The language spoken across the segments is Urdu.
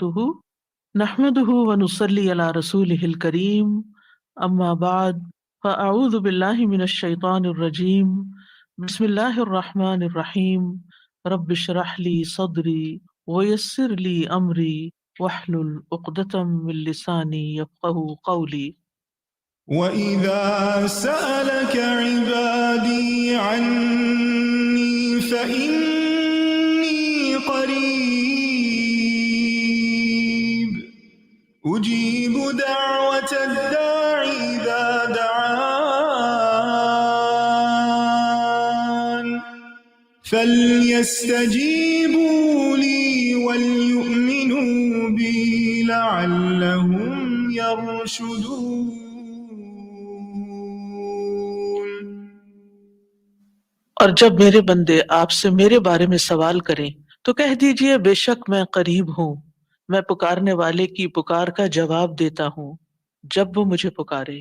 نحمده ونصلي على رسوله الكريم اما بعد فاعوذ بالله من الشيطان الرجيم بسم الله الرحمن الرحيم رب اشرح لي صدري ويسر لي امري واحلل عقدة من لساني يفقهوا قولي. وَإِذَا سَأَلَكَ عِبَادِي عَنِّي فَإِنِّي قَرِيبٌ أُجِيبُ دَعْوَةَ الدَّاعِ إِذَا دَعَانِ فَلْيَسْتَجِيبُوا لِي وَلْيُؤْمِنُوا بِي لَعَلَّهُمْ يَرْشُدُونَ. اور جب میرے بندے آپ سے میرے بارے میں سوال کریں تو کہہ دیجئے بے شک میں قریب ہوں، میں پکارنے والے کی پکار کا جواب دیتا ہوں جب وہ مجھے پکارے.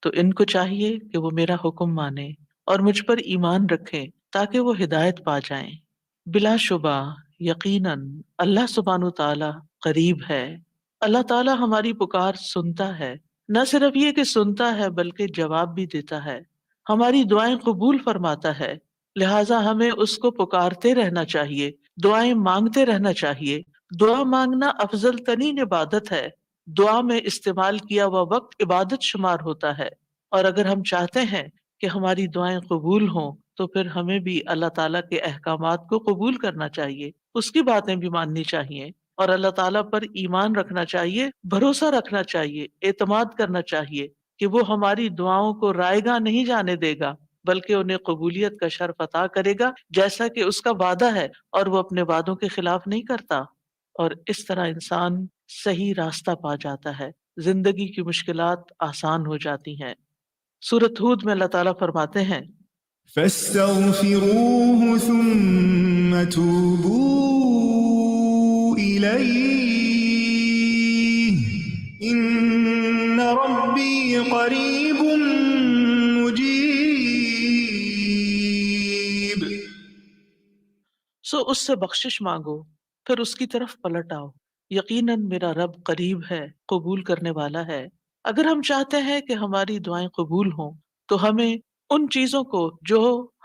تو ان کو چاہیے کہ وہ میرا حکم مانیں اور مجھ پر ایمان رکھیں تاکہ وہ ہدایت پا جائیں. بلا شبہ یقیناً اللہ سبحانہ تعالی قریب ہے. اللہ تعالی ہماری پکار سنتا ہے، نہ صرف یہ کہ سنتا ہے بلکہ جواب بھی دیتا ہے، ہماری دعائیں قبول فرماتا ہے. لہٰذا ہمیں اس کو پکارتے رہنا چاہیے، دعائیں مانگتے رہنا چاہیے. دعا مانگنا افضل ترین عبادت ہے. دعا میں استعمال کیا ہوا وقت عبادت شمار ہوتا ہے. اور اگر ہم چاہتے ہیں کہ ہماری دعائیں قبول ہوں تو پھر ہمیں بھی اللہ تعالیٰ کے احکامات کو قبول کرنا چاہیے، اس کی باتیں بھی ماننی چاہیے اور اللہ تعالیٰ پر ایمان رکھنا چاہیے، بھروسہ رکھنا چاہیے، اعتماد کرنا چاہیے کہ وہ ہماری دعاؤں کو رائیگاں نہیں جانے دے گا بلکہ انہیں قبولیت کا شرف عطا کرے گا جیسا کہ اس کا وعدہ ہے، اور وہ اپنے وعدوں کے خلاف نہیں کرتا. اور اس طرح انسان صحیح راستہ پا جاتا ہے، زندگی کی مشکلات آسان ہو جاتی ہیں. سورۃ ہود میں اللہ تعالیٰ فرماتے ہیں فَاسْتَغْفِرُوهُ ثُمَّ تُوبُوا إِلَيْهِ إِنَّ رَبِّي قَرِيبٌ مُجِيبٌ. سو اس سے بخشش مانگو پھر اس کی طرف پلٹ آؤ، یقیناً میرا رب قریب ہے، قبول کرنے والا ہے. اگر ہم چاہتے ہیں کہ ہماری دعائیں قبول ہوں تو ہمیں ان چیزوں کو جو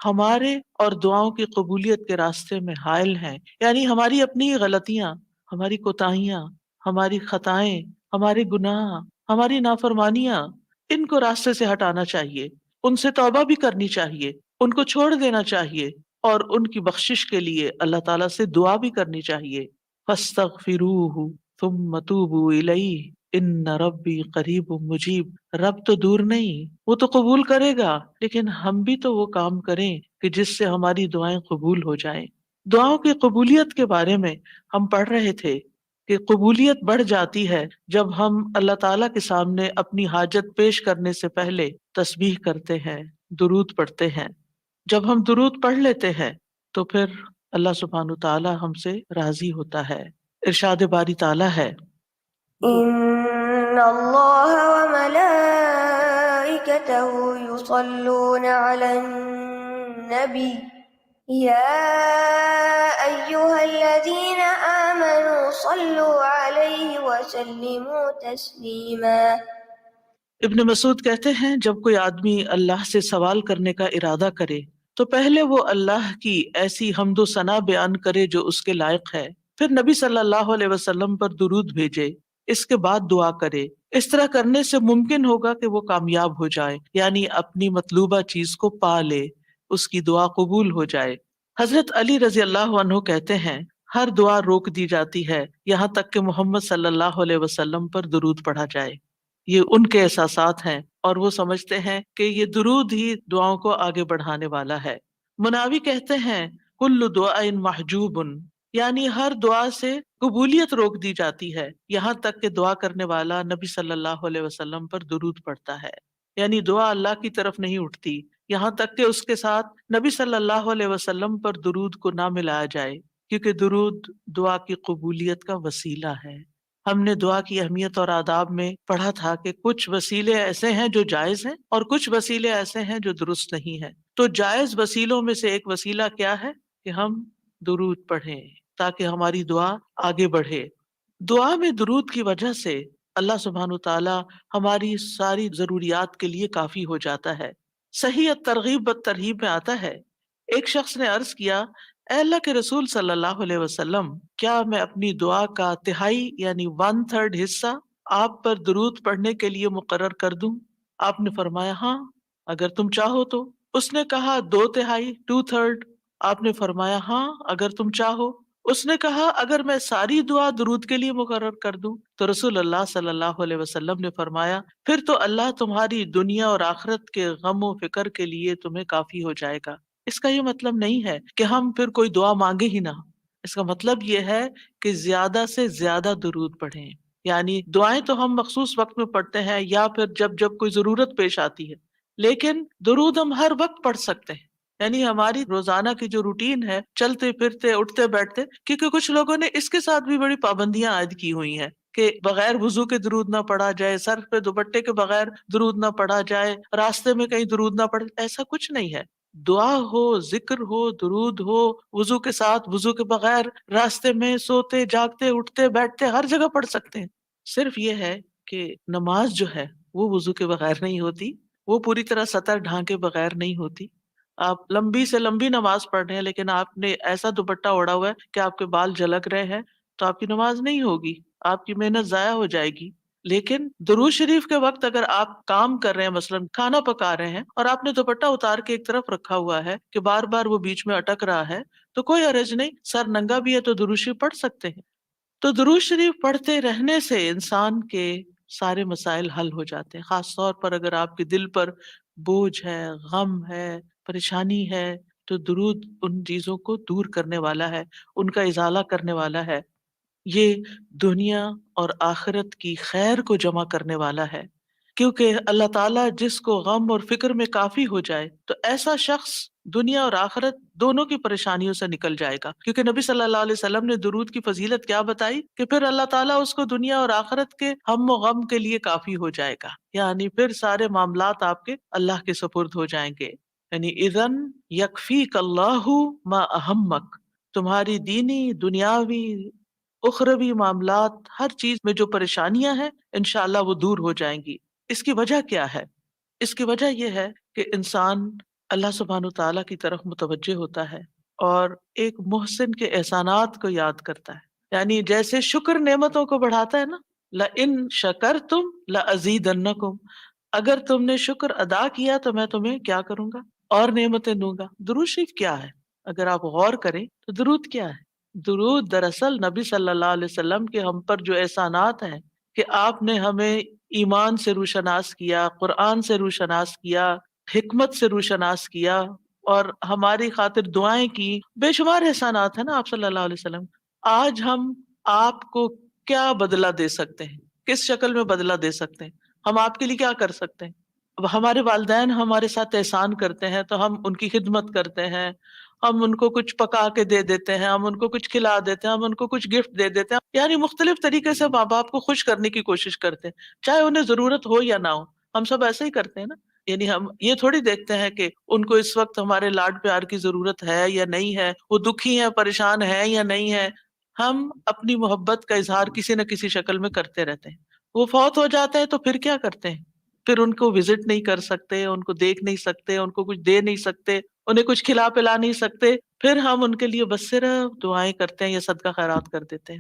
ہمارے اور دعاؤں کی قبولیت کے راستے میں حائل ہیں، یعنی ہماری اپنی غلطیاں، ہماری کوتاہیاں، ہماری خطائیں، ہمارے گناہ، ہماری نافرمانیاں، ان کو راستے سے ہٹانا چاہیے، ان سے توبہ بھی کرنی چاہیے، ان کو چھوڑ دینا چاہیے اور ان کی بخشش کے لیے اللہ تعالیٰ سے دعا بھی کرنی چاہیے. فَاسْتَغْفِرُوهُ ثُمَّ تُوبُوا إِلَيْهِ إِنَّ رَبِّي قَرِيبٌ مُجِيبٌ. رب تو دور نہیں، وہ تو قبول کرے گا، لیکن ہم بھی تو وہ کام کریں کہ جس سے ہماری دعائیں قبول ہو جائیں. دعاؤں کی قبولیت کے بارے میں ہم پڑھ رہے تھے کہ قبولیت بڑھ جاتی ہے جب ہم اللہ تعالیٰ کے سامنے اپنی حاجت پیش کرنے سے پہلے تسبیح کرتے ہیں، درود پڑھتے ہیں. جب ہم درود پڑھ لیتے ہیں تو پھر اللہ سبحانہ تعالیٰ ہم سے راضی ہوتا ہے. ارشاد باری تعالیٰ ہے ان اللہ وملائکتہ یصلون علی النبی یا ایہا الذین آمنوا صلوا علیہ وسلموا تسلیما. ابن مسعود کہتے ہیں جب کوئی آدمی اللہ سے سوال کرنے کا ارادہ کرے تو پہلے وہ اللہ کی ایسی حمد و ثنا بیان کرے جو اس کے لائق ہے، پھر نبی صلی اللہ علیہ وسلم پر درود بھیجے، اس کے بعد دعا کرے. اس طرح کرنے سے ممکن ہوگا کہ وہ کامیاب ہو جائے، یعنی اپنی مطلوبہ چیز کو پا لے، اس کی دعا قبول ہو جائے. حضرت علی رضی اللہ عنہ کہتے ہیں ہر دعا روک دی جاتی ہے یہاں تک کہ محمد صلی اللہ علیہ وسلم پر درود پڑھا جائے. یہ ان کے احساسات ہیں اور وہ سمجھتے ہیں کہ یہ درود ہی دعاؤں کو آگے بڑھانے والا ہے. مناوی کہتے ہیں کل دعاء محجوب، یعنی ہر دعا سے قبولیت روک دی جاتی ہے یہاں تک کہ دعا کرنے والا نبی صلی اللہ علیہ وسلم پر درود پڑھتا ہے. یعنی دعا اللہ کی طرف نہیں اٹھتی یہاں تک کہ اس کے ساتھ نبی صلی اللہ علیہ وسلم پر درود کو نہ ملایا جائے، کیونکہ درود دعا کی قبولیت کا وسیلہ ہے. ہم نے دعا کی اہمیت اور آداب میں پڑھا تھا کہ کچھ وسیلے ایسے ہیں جو جائز ہیں اور کچھ وسیلے ایسے ہیں جو درست نہیں ہیں. تو جائز وسیلوں میں سے ایک وسیلہ کیا ہے کہ ہم درود پڑھیں تاکہ ہماری دعا آگے بڑھے. دعا میں درود کی وجہ سے اللہ سبحانہ وتعالی ہماری ساری ضروریات کے لیے کافی ہو جاتا ہے۔ صحیح الترغیب والترہیب میں آتا ہے، ایک شخص نے عرض کیا، اے اللہ کے رسول صلی اللہ علیہ وسلم، کیا میں اپنی دعا کا تہائی یعنی 1/3 حصہ آپ پر درود پڑھنے کے لیے مقرر کر دوں؟ آپ نے فرمایا ہاں، اگر تم چاہو تو۔ اس نے کہا 2/3، 2/3؟ آپ نے فرمایا ہاں، اگر تم چاہو۔ اس نے کہا اگر میں ساری دعا درود کے لیے مقرر کر دوں؟ تو رسول اللہ صلی اللہ علیہ وسلم نے فرمایا پھر تو اللہ تمہاری دنیا اور آخرت کے غم و فکر کے لیے تمہیں کافی ہو جائے گا۔ اس کا یہ مطلب نہیں ہے کہ ہم پھر کوئی دعا مانگے ہی نہ، اس کا مطلب یہ ہے کہ زیادہ سے زیادہ درود پڑھیں۔ یعنی دعائیں تو ہم مخصوص وقت میں پڑھتے ہیں یا پھر جب جب کوئی ضرورت پیش آتی ہے، لیکن درود ہم ہر وقت پڑھ سکتے ہیں۔ یعنی ہماری روزانہ کی جو روٹین ہے، چلتے پھرتے اٹھتے بیٹھتے، کیونکہ کچھ لوگوں نے اس کے ساتھ بھی بڑی پابندیاں عائد کی ہوئی ہیں کہ بغیر وضو کے درود نہ پڑھا جائے، سر پہ دوپٹے کے بغیر درود نہ پڑھا جائے، راستے میں کہیں درود نہ پڑھے، ایسا کچھ نہیں ہے۔ دعا ہو، ذکر ہو، درود ہو، وضو کے ساتھ، وضو کے بغیر، راستے میں، سوتے جاگتے اٹھتے بیٹھتے، ہر جگہ پڑھ سکتے ہیں۔ صرف یہ ہے کہ نماز جو ہے وہ وضو کے بغیر نہیں ہوتی، وہ پوری طرح سطر ڈھانکے بغیر نہیں ہوتی۔ آپ لمبی سے لمبی نماز پڑھ رہے ہیں لیکن آپ نے ایسا دوپٹہ اوڑا ہوا ہے کہ آپ کے بال جھلک رہے ہیں، تو آپ کی نماز نہیں ہوگی، آپ کی محنت ضائع ہو جائے گی۔ لیکن درود شریف کے وقت اگر آپ کام کر رہے ہیں، مثلاً کھانا پکا رہے ہیں، اور آپ نے دوپٹہ اتار کے ایک طرف رکھا ہوا ہے کہ بار بار وہ بیچ میں اٹک رہا ہے، تو کوئی حرج نہیں، سر ننگا بھی ہے تو درود شریف پڑھ سکتے ہیں۔ تو درود شریف پڑھتے رہنے سے انسان کے سارے مسائل حل ہو جاتے ہیں، خاص طور پر اگر آپ کے دل پر بوجھ ہے، غم ہے، پریشانی ہے، تو درود ان چیزوں کو دور کرنے والا ہے، ان کا ازالہ کرنے والا ہے۔ یہ دنیا اور آخرت کی خیر کو جمع کرنے والا ہے، کیونکہ اللہ تعالیٰ جس کو غم اور فکر میں کافی ہو جائے تو ایسا شخص دنیا اور آخرت دونوں کی پریشانیوں سے نکل جائے گا، کیونکہ نبی صلی اللہ علیہ وسلم نے درود کی فضیلت کیا بتائی کہ پھر اللہ تعالیٰ اس کو دنیا اور آخرت کے ہم و غم کے لیے کافی ہو جائے گا، یعنی پھر سارے معاملات آپ کے اللہ کے سپرد ہو جائیں گے۔ یعنی اذن یکفیک اللہ ما اہمک، تمہاری دینی، دنیاوی، اخروی معاملات، ہر چیز میں جو پریشانیاں ہیں انشاءاللہ وہ دور ہو جائیں گی۔ اس کی وجہ کیا ہے؟ اس کی وجہ یہ ہے کہ انسان اللہ سبحانہ تعالیٰ کی طرف متوجہ ہوتا ہے اور ایک محسن کے احسانات کو یاد کرتا ہے۔ یعنی جیسے شکر نعمتوں کو بڑھاتا ہے نا، لَإِن شَكَرْتُمْ لَأَزِيدَنَّكُمْ، اگر تم نے شکر ادا کیا تو میں تمہیں کیا کروں گا؟ اور نعمتیں دوں گا۔ درود شریف کیا ہے؟ اگر آپ غور کریں تو درود کیا ہے؟ درود دراصل نبی صلی اللہ علیہ وسلم کے ہم پر جو احسانات ہیں کہ آپ نے ہمیں ایمان سے روشناس کیا، قرآن سے روشناس کیا، حکمت سے روشناس کیا، اور ہماری خاطر دعائیں کی، بے شمار احسانات ہیں نا آپ صلی اللہ علیہ وسلم۔ آج ہم آپ کو کیا بدلہ دے سکتے ہیں؟ کس شکل میں بدلہ دے سکتے ہیں؟ ہم آپ کے لیے کیا کر سکتے ہیں؟ اب ہمارے والدین ہمارے ساتھ احسان کرتے ہیں تو ہم ان کی خدمت کرتے ہیں، ہم ان کو کچھ پکا کے دے دیتے ہیں، ہم ان کو کچھ کھلا دیتے ہیں، ہم ان کو کچھ گفٹ دے دیتے ہیں، یعنی مختلف طریقے سے ماں باپ کو خوش کرنے کی کوشش کرتے ہیں، چاہے انہیں ضرورت ہو یا نہ ہو۔ ہم سب ایسے ہی کرتے ہیں نا، یعنی ہم یہ تھوڑی دیکھتے ہیں کہ ان کو اس وقت ہمارے لاڈ پیار کی ضرورت ہے یا نہیں ہے، وہ دکھی ہیں، پریشان ہے یا نہیں ہے۔ ہم اپنی محبت کا اظہار کسی نہ کسی شکل میں کرتے رہتے ہیں۔ وہ فوت ہو جاتے ہیں تو پھر کیا کرتے ہیں؟ پھر ان کو وزٹ نہیں کر سکتے، ان کو دیکھ نہیں سکتے، ان کو کچھ دے نہیں سکتے، انہیں کچھ کھلا پلا نہیں سکتے، پھر ہم ان کے لیے بس صرف دعائیں کرتے ہیں یا صدقہ خیرات کر دیتے ہیں۔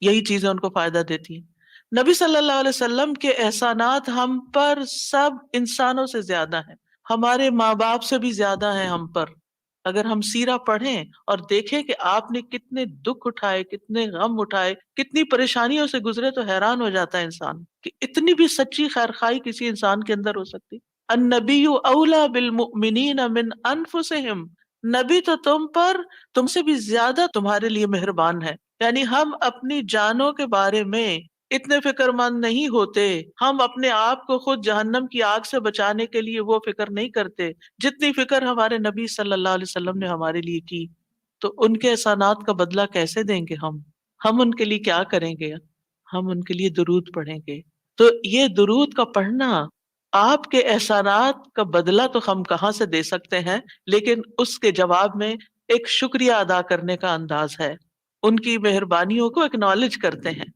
یہی چیزیں ان کو فائدہ دیتی ہیں۔ نبی صلی اللہ علیہ وسلم کے احسانات ہم پر سب انسانوں سے زیادہ ہیں، ہمارے ماں باپ سے بھی زیادہ ہیں ہم پر۔ اگر ہم سیرہ پڑھیں اور دیکھیں کہ آپ نے کتنے دکھ اٹھائے، کتنے غم اٹھائے، کتنی پریشانیوں سے گزرے، تو حیران ہو جاتا ہے انسان کہ اتنی بھی سچی خیر خواہی کسی انسان کے اندر ہو سکتی۔ النبی اولیٰ بالمؤمنین من انفسہم، نبی تو تم سے بھی زیادہ تمہارے لیے مہربان ہے۔ یعنی ہم اپنی جانوں کے بارے میں اتنے فکر مند نہیں ہوتے، ہم اپنے آپ کو خود جہنم کی آگ سے بچانے کے لیے وہ فکر نہیں کرتے جتنی فکر ہمارے نبی صلی اللہ علیہ وسلم نے ہمارے لیے کی۔ تو ان کے احسانات کا بدلہ کیسے دیں گے ہم ان کے لیے کیا کریں گے؟ ہم ان کے لیے درود پڑھیں گے۔ تو یہ درود کا پڑھنا آپ کے احسانات کا بدلہ تو ہم کہاں سے دے سکتے ہیں، لیکن اس کے جواب میں ایک شکریہ ادا کرنے کا انداز ہے، ان کی مہربانیوں کو اکنالج کرتے ہیں۔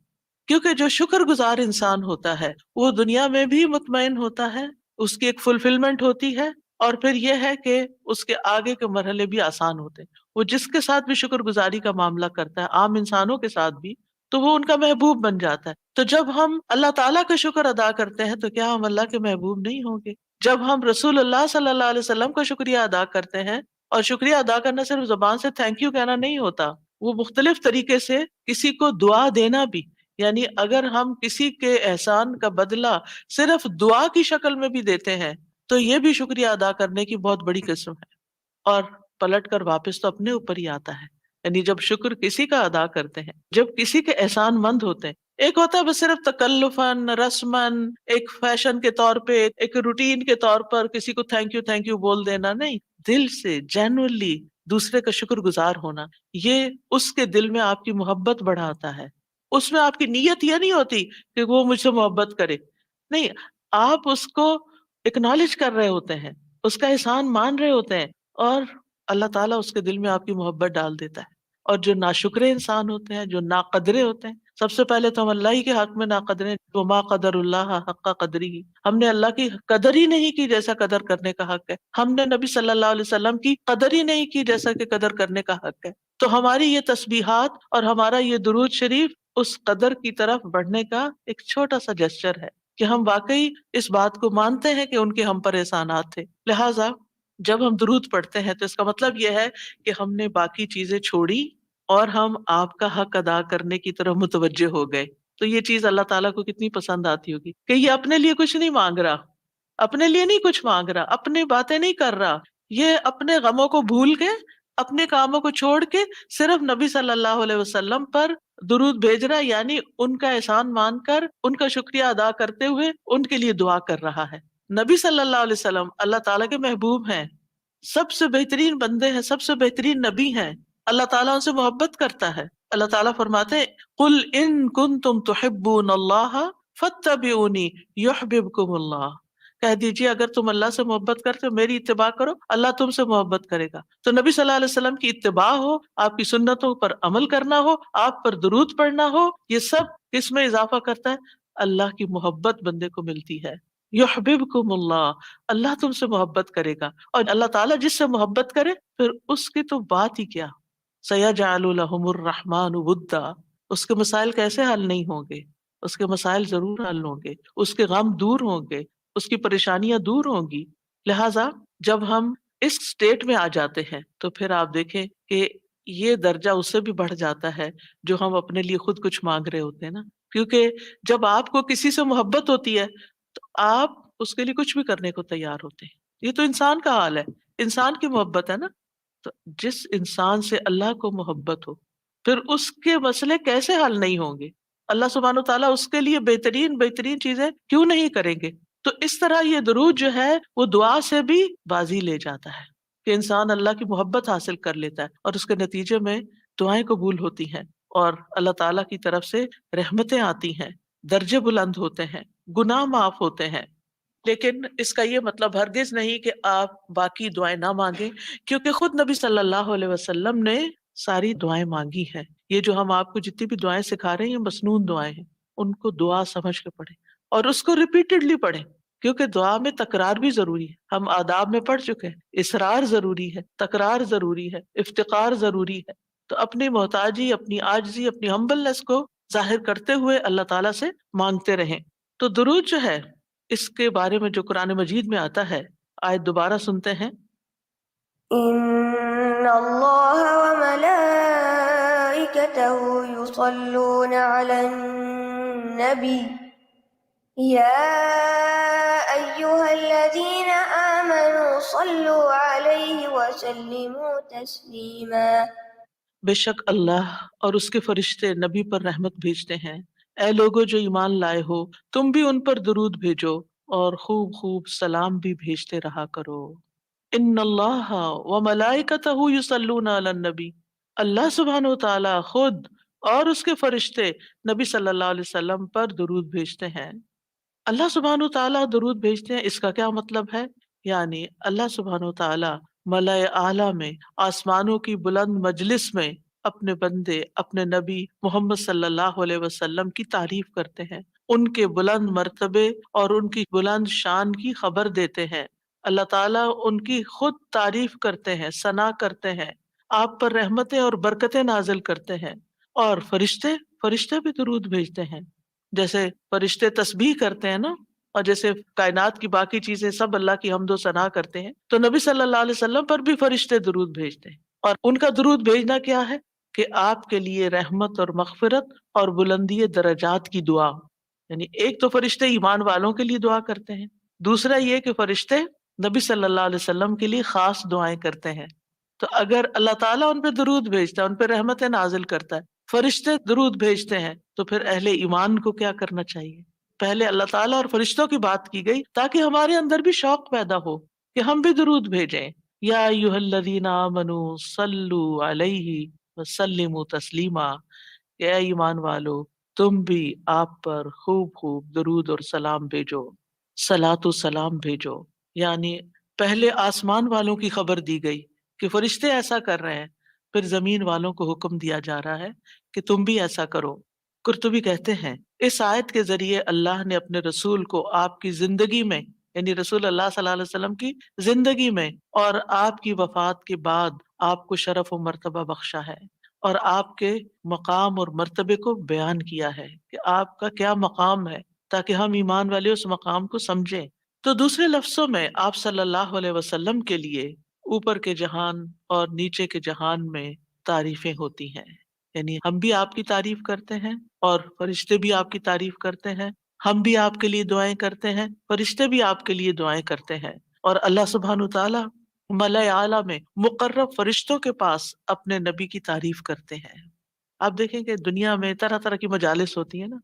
کیونکہ جو شکر گزار انسان ہوتا ہے وہ دنیا میں بھی مطمئن ہوتا ہے، اس کی ایک فلفلمنٹ ہوتی ہے، اور پھر یہ ہے کہ اس کے آگے کے مرحلے بھی آسان ہوتے ہیں۔ وہ جس کے ساتھ بھی شکر گزاری کا معاملہ کرتا ہے، عام انسانوں کے ساتھ بھی، تو وہ ان کا محبوب بن جاتا ہے۔ تو جب ہم اللہ تعالیٰ کا شکر ادا کرتے ہیں تو کیا ہم اللہ کے محبوب نہیں ہوں گے؟ جب ہم رسول اللہ صلی اللہ علیہ وسلم کا شکریہ ادا کرتے ہیں، اور شکریہ ادا کرنا صرف زبان سے تھینک یو کہنا نہیں ہوتا، وہ مختلف طریقے سے کسی کو دعا دینا بھی، یعنی اگر ہم کسی کے احسان کا بدلہ صرف دعا کی شکل میں بھی دیتے ہیں تو یہ بھی شکریہ ادا کرنے کی بہت بڑی قسم ہے، اور پلٹ کر واپس تو اپنے اوپر ہی آتا ہے۔ یعنی جب شکر کسی کا ادا کرتے ہیں، جب کسی کے احسان مند ہوتے ہیں، ایک ہوتا ہے بس صرف تکلفاً رسماً ایک فیشن کے طور پہ، ایک روٹین کے طور پر کسی کو تھینک یو بول دینا، نہیں، دل سے جینوئنلی دوسرے کا شکر گزار ہونا، یہ اس کے دل میں آپ کی محبت بڑھاتا ہے۔ اس میں آپ کی نیت یہ نہیں ہوتی کہ وہ مجھ سے محبت کرے، نہیں، آپ اس کو اکنالج کر رہے ہوتے ہیں، اس کا احسان مان رہے ہوتے ہیں، اور اللہ تعالیٰ اس کے دل میں آپ کی محبت ڈال دیتا ہے۔ اور جو ناشکرے انسان ہوتے ہیں، جو ناقدرے ہوتے ہیں، سب سے پہلے تو ہم اللہ ہی کے حق میں ناقدرے، وما قدر اللہ حق قدری، ہم نے اللہ کی قدر ہی نہیں کی جیسا قدر کرنے کا حق ہے، ہم نے نبی صلی اللہ علیہ وسلم کی قدر ہی نہیں کی جیسا کہ قدر کرنے کا حق ہے۔ تو ہماری یہ تسبیحات اور ہمارا یہ درود شریف اس قدر کی طرف بڑھنے کا ایک چھوٹا سا جسچر ہے کہ ہم واقعی اس بات کو مانتے ہیں کہ ان کے ہم پر احسانات تھے۔ لہٰذا جب ہم درود پڑھتے ہیں تو اس کا مطلب یہ ہے کہ ہم نے باقی چیزیں چھوڑی اور ہم آپ کا حق ادا کرنے کی طرف متوجہ ہو گئے۔ تو یہ چیز اللہ تعالیٰ کو کتنی پسند آتی ہوگی کہ یہ اپنے لیے کچھ نہیں مانگ رہا، اپنے لیے نہیں کچھ مانگ رہا، اپنی باتیں نہیں کر رہا، یہ اپنے غموں کو بھول کے، اپنے کاموں کو چھوڑ کے صرف نبی صلی اللہ علیہ وسلم پر درود بھیج رہا، یعنی ان کا احسان مان کر، ان کا شکریہ ادا کرتے ہوئے ان کے لیے دعا کر رہا ہے۔ نبی صلی اللہ علیہ وسلم اللہ تعالیٰ کے محبوب ہیں، سب سے بہترین بندے ہیں، سب سے بہترین نبی ہیں، اللہ تعالیٰ ان سے محبت کرتا ہے۔ اللہ تعالیٰ فرماتے ہیں قل ان کنتم تحبون اللہ فاتبعونی یحببکم اللہ، کہہ دیجیے اگر تم اللہ سے محبت کرتے ہو میری اتباع کرو، اللہ تم سے محبت کرے گا۔ تو نبی صلی اللہ علیہ وسلم کی اتباع ہو، آپ کی سنتوں پر عمل کرنا ہو، آپ پر درود پڑھنا ہو، یہ سب کس میں اضافہ کرتا ہے؟ اللہ کی محبت بندے کو ملتی ہے۔ یحببکم اللہ، اللہ تم سے محبت کرے گا، اور اللہ تعالیٰ جس سے محبت کرے پھر اس کی تو بات ہی کیا، سیجعل لہم الرحمن ودا، اس کے مسائل کیسے حل نہیں ہوں گے؟ اس کے مسائل ضرور حل ہوں گے، اس کے غم دور ہوں گے، اس کی پریشانیاں دور ہوں گی۔ لہٰذا جب ہم اس سٹیٹ میں آ جاتے ہیں تو پھر آپ دیکھیں کہ یہ درجہ اس سے بھی بڑھ جاتا ہے جو ہم اپنے لیے خود کچھ مانگ رہے ہوتے ہیں نا، کیونکہ جب آپ کو کسی سے محبت ہوتی ہے تو آپ اس کے لیے کچھ بھی کرنے کو تیار ہوتے ہیں۔ یہ تو انسان کا حال ہے، انسان کی محبت ہے نا۔ تو جس انسان سے اللہ کو محبت ہو پھر اس کے مسئلے کیسے حل نہیں ہوں گے؟ اللہ سبحانہ و تعالیٰ اس کے لیے بہترین بہترین چیزیں کیوں نہیں کریں گے؟ تو اس طرح یہ درود جو ہے وہ دعا سے بھی بازی لے جاتا ہے کہ انسان اللہ کی محبت حاصل کر لیتا ہے، اور اس کے نتیجے میں دعائیں قبول ہوتی ہیں، اور اللہ تعالیٰ کی طرف سے رحمتیں آتی ہیں، درجے بلند ہوتے ہیں، گناہ معاف ہوتے ہیں۔ لیکن اس کا یہ مطلب ہرگز نہیں کہ آپ باقی دعائیں نہ مانگیں، کیونکہ خود نبی صلی اللہ علیہ وسلم نے ساری دعائیں مانگی ہیں۔ یہ جو ہم آپ کو جتنی بھی دعائیں سکھا رہے ہیں یہ مسنون دعائیں ہیں، ان کو دعا سمجھ کے پڑھیں اور اس کو ریپیٹڈلی پڑھیں، کیونکہ دعا میں تکرار بھی ضروری ہے۔ ہم آداب میں پڑھ چکے ہیں، اصرار ضروری ہے، تکرار ضروری ہے، افتقار ضروری ہے۔ تو اپنی محتاجی، اپنی عاجزی، اپنی ہمبلنس کو ظاہر کرتے ہوئے اللہ تعالیٰ سے مانگتے رہیں۔ تو درود جو ہے اس کے بارے میں جو قرآن مجید میں آتا ہے، آیت دوبارہ سنتے ہیں۔ ان اللہ وملائکتہ یصلون علی النبی یا ایہا الذین آمنوا صلوا علیہ وسلموا تسلیما، بے شک اللہ اور اس کے فرشتے نبی پر رحمت بھیجتے ہیں، اے لوگو جو ایمان لائے ہو تم بھی ان پر درود بھیجو اور خوب خوب سلام بھی بھیجتے رہا کرو۔ ان اللہ وملائکتہ یصلون علی النبی، اللہ سبحانہ و تعالی خود اور اس کے فرشتے نبی صلی اللہ علیہ وسلم پر درود بھیجتے ہیں۔ اللہ سبحانہ و تعالیٰ درود بھیجتے ہیں، اس کا کیا مطلب ہے؟ یعنی اللہ سبحانہ و تعالیٰ ملائے اعلیٰ میں، آسمانوں کی بلند مجلس میں اپنے بندے اپنے نبی محمد صلی اللہ علیہ وسلم کی تعریف کرتے ہیں، ان کے بلند مرتبے اور ان کی بلند شان کی خبر دیتے ہیں۔ اللہ تعالیٰ ان کی خود تعریف کرتے ہیں، ثنا کرتے ہیں، آپ پر رحمتیں اور برکتیں نازل کرتے ہیں۔ اور فرشتے بھی درود بھیجتے ہیں، جیسے فرشتے تسبیح کرتے ہیں نا، اور جیسے کائنات کی باقی چیزیں سب اللہ کی حمد و ثنا کرتے ہیں، تو نبی صلی اللہ علیہ وسلم پر بھی فرشتے درود بھیجتے ہیں۔ اور ان کا درود بھیجنا کیا ہے کہ آپ کے لیے رحمت اور مغفرت اور بلندی درجات کی دعا، یعنی ایک تو فرشتے ایمان والوں کے لیے دعا کرتے ہیں، دوسرا یہ کہ فرشتے نبی صلی اللہ علیہ وسلم کے لیے خاص دعائیں کرتے ہیں۔ تو اگر اللہ تعالیٰ ان پہ درود بھیجتا ہے، ان پہ رحمتیں نازل کرتا ہے، فرشتے درود بھیجتے ہیں، تو پھر اہل ایمان کو کیا کرنا چاہیے؟ پہلے اللہ تعالیٰ اور فرشتوں کی بات کی گئی تاکہ ہمارے اندر بھی شوق پیدا ہو کہ ہم بھی درود بھیجیں۔ یا ایھا الذین آمنوا صلوا علیہ وسلموا تسلیما، کہ اے ایمان والو تم بھی آپ پر خوب خوب درود اور سلام بھیجو، صلاۃ و سلام بھیجو۔ یعنی پہلے آسمان والوں کی خبر دی گئی کہ فرشتے ایسا کر رہے ہیں، پھر زمین والوں کو حکم دیا جا رہا ہے کہ تم بھی ایسا کرو۔ قرطبی کہتے ہیں اس آیت کے ذریعے اللہ نے اپنے رسول کو آپ کی زندگی میں، یعنی رسول اللہ صلی اللہ علیہ وسلم کی زندگی میں اور آپ کی وفات کے بعد آپ کو شرف و مرتبہ بخشا ہے، اور آپ کے مقام اور مرتبے کو بیان کیا ہے کہ آپ کا کیا مقام ہے، تاکہ ہم ایمان والے اس مقام کو سمجھیں۔ تو دوسرے لفظوں میں آپ صلی اللہ علیہ وسلم کے لیے اوپر کے جہان اور نیچے کے جہان میں تعریفیں ہوتی ہیں، یعنی ہم بھی آپ کی تعریف کرتے ہیں اور فرشتے بھی آپ کی تعریف کرتے ہیں، ہم بھی آپ کے لیے دعائیں کرتے ہیں، فرشتے بھی آپ کے لیے دعائیں کرتے ہیں، اور اللہ سبحانہ تعالیٰ ملائے اعلیٰ میں مقرب فرشتوں کے پاس اپنے نبی کی تعریف کرتے ہیں۔ آپ دیکھیں کہ دنیا میں طرح طرح کی مجالس ہوتی ہیں نا،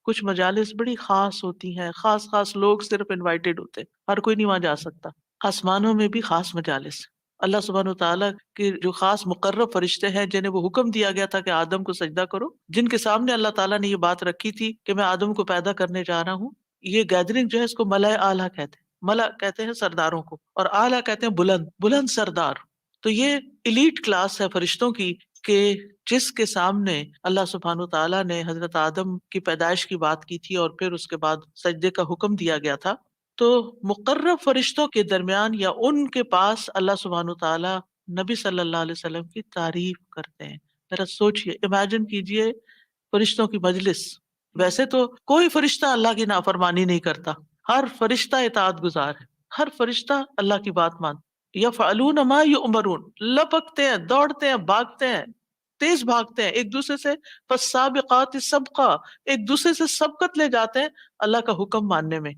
کچھ مجالس بڑی خاص ہوتی ہیں، خاص خاص لوگ صرف انوائٹیڈ ہوتے ہیں، ہر کوئی نہیں وہاں جا سکتا۔ آسمانوں میں بھی خاص مجالس، اللہ سبحانہ تعالیٰ کے جو خاص مقرب فرشتے ہیں جنہیں وہ حکم دیا گیا تھا کہ آدم کو سجدہ کرو، جن کے سامنے اللہ تعالیٰ نے یہ بات رکھی تھی کہ میں آدم کو پیدا کرنے جا رہا ہوں، یہ گیدرنگ جو ہے اس کو ملائے اعلیٰ کہتے ہیں۔ ملا کہتے ہیں سرداروں کو، اور اعلیٰ کہتے ہیں بلند بلند سردار۔ تو یہ ایلیٹ کلاس ہے فرشتوں کی کہ جس کے سامنے اللہ سبحانہ تعالیٰ نے حضرت آدم کی پیدائش کی بات کی تھی اور پھر اس کے بعد سجدے کا حکم دیا گیا تھا، تو مقرب فرشتوں کے درمیان یا ان کے پاس اللہ سبحانہ تعالیٰ نبی صلی اللہ علیہ وسلم کی تعریف کرتے ہیں۔ ذرا سوچئے، امیجن کیجئے فرشتوں کی مجلس۔ ویسے تو کوئی فرشتہ اللہ کی نافرمانی نہیں کرتا، ہر فرشتہ اطاعت گزار ہے، ہر فرشتہ اللہ کی بات مانتا۔ یفعلون ما یؤمرون، لپکتے ہیں، دوڑتے ہیں، بھاگتے ہیں، تیز بھاگتے ہیں ایک دوسرے سے، فالسابقات سبقا، ایک دوسرے سے سبقت لے جاتے ہیں اللہ کا حکم ماننے میں۔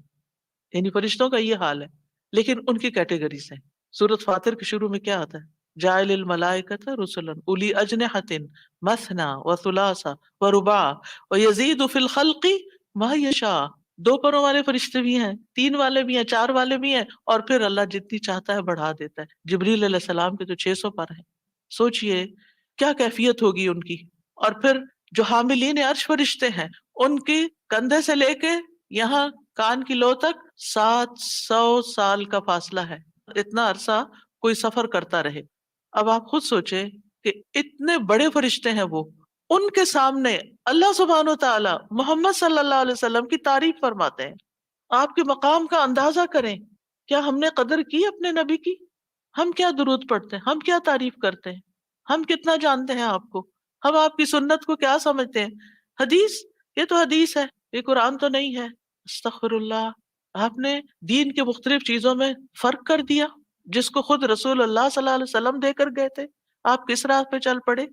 یعنی فرشتوں کا یہ حال ہے، لیکن ان کی کیٹیگریز ہیں۔ سورۃ فاطر کے شروع میں کیا آتا ہے؟ جاعل الملائکۃ رسلا اولی اجنحۃ مثنی وثلاث ورباع ویزید فی الخلق ما یشاء۔ دو پروں والے فرشتے بھی ہیں، تین والے بھی ہیں، چار والے بھی ہیں، اور پھر اللہ جتنی چاہتا ہے بڑھا دیتا ہے۔ جبریل علیہ السلام کے تو 600 پر ہیں۔ سوچئے کیا کیفیت ہوگی ان کی۔ اور پھر جو حاملین عرش فرشتے ہیں، ان کی کندھے سے لے کے یہاں کان کی لو تک 700 سال کا فاصلہ ہے، اتنا عرصہ کوئی سفر کرتا رہے۔ اب آپ خود سوچیں کہ اتنے بڑے فرشتے ہیں وہ، ان کے سامنے اللہ سبحانہ وتعالی محمد صلی اللہ علیہ وسلم کی تعریف فرماتے ہیں۔ آپ کے مقام کا اندازہ کریں، کیا ہم نے قدر کی اپنے نبی کی؟ ہم کیا درود پڑھتے ہیں، ہم کیا تعریف کرتے ہیں، ہم کتنا جانتے ہیں آپ کو، ہم آپ کی سنت کو کیا سمجھتے ہیں؟ حدیث، یہ تو حدیث ہے، یہ قرآن تو نہیں ہے۔ استغفر اللہ، آپ نے دین کے مختلف چیزوں میں فرق کر دیا جس کو خود رسول اللہ صلی اللہ علیہ وسلم دے کر گئے تھے، آپ کس راہ پہ چل پڑے؟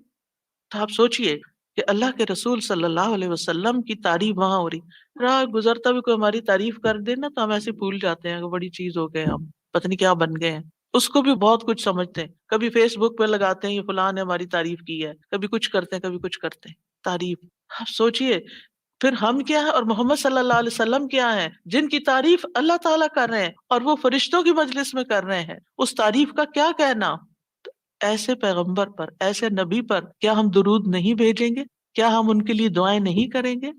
تو آپ سوچئے کہ اللہ کے رسول صلی اللہ علیہ وسلم کی تعریف وہاں ہو رہی، راہ گزرتا بھی کوئی ہماری تعریف کر دے نا تو ہم ایسے بھول جاتے ہیں کہ بڑی چیز ہو گئے، ہم پتہ نہیں کیا بن گئے ہیں، اس کو بھی بہت کچھ سمجھتے ہیں۔ کبھی فیس بک پہ لگاتے ہیں یہ فلاں نے ہماری تعریف کی ہے، کبھی کچھ کرتے ہیں، کبھی کچھ کرتے ہیں تعریف۔ آپ سوچئے پھر ہم کیا ہے اور محمد صلی اللہ علیہ وسلم کیا ہیں جن کی تعریف اللہ تعالیٰ کر رہے ہیں اور وہ فرشتوں کی مجلس میں کر رہے ہیں، اس تعریف کا کیا کہنا؟ تو ایسے پیغمبر پر، ایسے نبی پر کیا ہم درود نہیں بھیجیں گے؟ کیا ہم ان کے لیے دعائیں نہیں کریں گے؟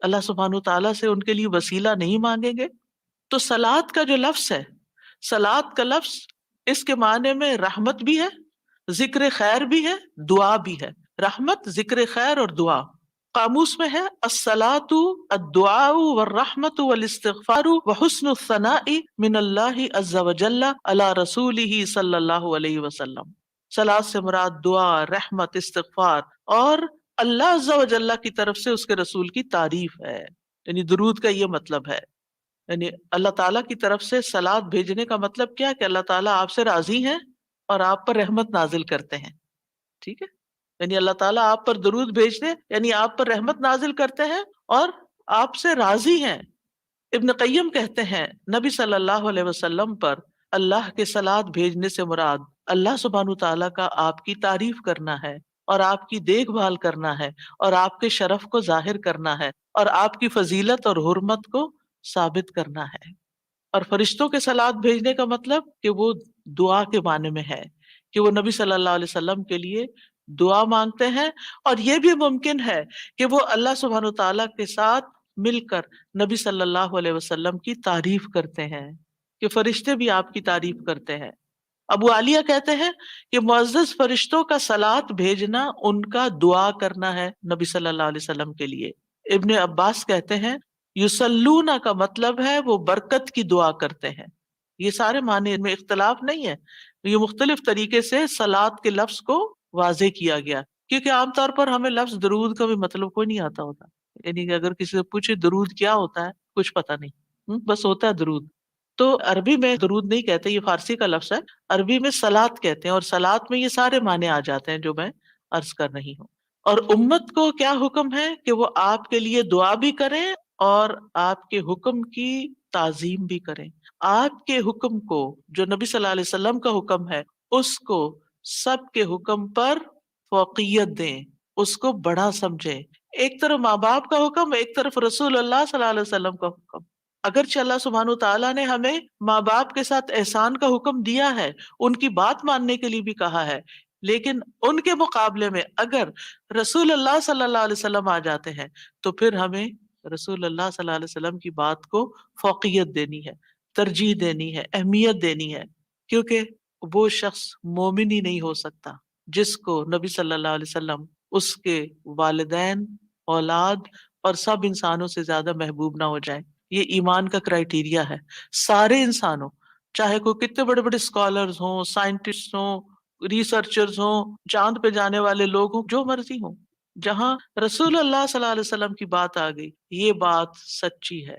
اللہ سبحانہ تعالیٰ سے ان کے لیے وسیلہ نہیں مانگیں گے؟ تو صلات کا جو لفظ ہے، صلات کا لفظ اس کے معنی میں رحمت بھی ہے، ذکر خیر بھی ہے، دعا بھی ہے۔ رحمت ذکر خیر اور دعا. قاموس میں ہے الصلاۃ الدعاء والرحمت والاستغفار وحسن الثناء من اللہ عز وجل علی رسولہ صلی اللہ علیہ وسلم. صلاۃ سے مراد دعا، رحمت، استغفار اور اللہ عز وجل کی طرف سے اس کے رسول کی تعریف ہے. یعنی درود کا یہ مطلب ہے، یعنی اللہ تعالیٰ کی طرف سے صلاۃ بھیجنے کا مطلب کیا کہ اللہ تعالیٰ آپ سے راضی ہیں اور آپ پر رحمت نازل کرتے ہیں. ٹھیک ہے، یعنی اللہ تعالیٰ آپ پر درود بھیجتے یعنی آپ پر رحمت نازل کرتے ہیں اور آپ سے راضی ہیں. ابن قیم کہتے ہیں نبی صلی اللہ علیہ وسلم پر اللہ کے صلاۃ بھیجنے سے مراد اللہ سبحانہ تعالیٰ کا آپ کی تعریف کرنا ہے اور آپ کی دیکھ بھال کرنا ہے اور آپ کے شرف کو ظاہر کرنا ہے اور آپ کی فضیلت اور حرمت کو ثابت کرنا ہے. اور فرشتوں کے صلاۃ بھیجنے کا مطلب کہ وہ دعا کے معنی میں ہے کہ وہ نبی صلی اللہ علیہ وسلم کے لیے دعا مانگتے ہیں. اور یہ بھی ممکن ہے کہ وہ اللہ سبحانہ تعالیٰ کے ساتھ مل کر نبی صلی اللہ علیہ وسلم کی تعریف کرتے ہیں کہ فرشتے بھی آپ کی تعریف کرتے ہیں. ابو عالیہ کہتے ہیں کہ معزز فرشتوں کا صلاۃ بھیجنا ان کا دعا کرنا ہے نبی صلی اللہ علیہ وسلم کے لیے. ابن عباس کہتے ہیں یصلون کا مطلب ہے وہ برکت کی دعا کرتے ہیں. یہ سارے معنی میں اختلاف نہیں ہے، یہ مختلف طریقے سے صلاۃ کے لفظ کو واضح کیا گیا، کیونکہ عام طور پر ہمیں لفظ درود کا بھی مطلب کوئی نہیں آتا ہوتا. یعنی کہ اگر کسی سے پوچھے درود کیا ہوتا ہے کچھ پتہ نہیں، بس ہوتا ہے درود. تو عربی میں درود نہیں کہتے، یہ فارسی کا لفظ ہے. عربی میں صلاۃ کہتے ہیں اور صلاۃ میں یہ سارے معنی آ جاتے ہیں جو میں عرض کر رہی ہوں. اور امت کو کیا حکم ہے کہ وہ آپ کے لیے دعا بھی کریں اور آپ کے حکم کی تعظیم بھی کریں. آپ کے حکم کو جو نبی صلی اللہ علیہ وسلم کا حکم ہے اس کو سب کے حکم پر فوقیت دیں، اس کو بڑا سمجھیں. ایک طرف ماں باپ کا حکم، ایک طرف رسول اللہ صلی اللہ علیہ وسلم کا حکم. اگرچہ اللہ سبحانہ تعالیٰ نے ہمیں ماں باپ کے ساتھ احسان کا حکم دیا ہے، ان کی بات ماننے کے لیے بھی کہا ہے، لیکن ان کے مقابلے میں اگر رسول اللہ صلی اللہ علیہ وسلم آ جاتے ہیں تو پھر ہمیں رسول اللہ صلی اللہ علیہ وسلم کی بات کو فوقیت دینی ہے، ترجیح دینی ہے، اہمیت دینی ہے. کیونکہ وہ شخص مومن ہی نہیں ہو سکتا جس کو نبی صلی اللہ علیہ وسلم اس کے والدین، اولاد اور سب انسانوں سے زیادہ محبوب نہ ہو جائیں. یہ ایمان کا کرائیٹیریا ہے. سارے انسانوں، چاہے کوئی کتنے بڑے بڑے اسکالرز ہوں، سائنٹسٹ ہوں، ریسرچرز ہوں، چاند پہ جانے والے لوگ ہوں، جو مرضی ہوں، جہاں رسول اللہ صلی اللہ علیہ وسلم کی بات آ گئی یہ بات سچی ہے.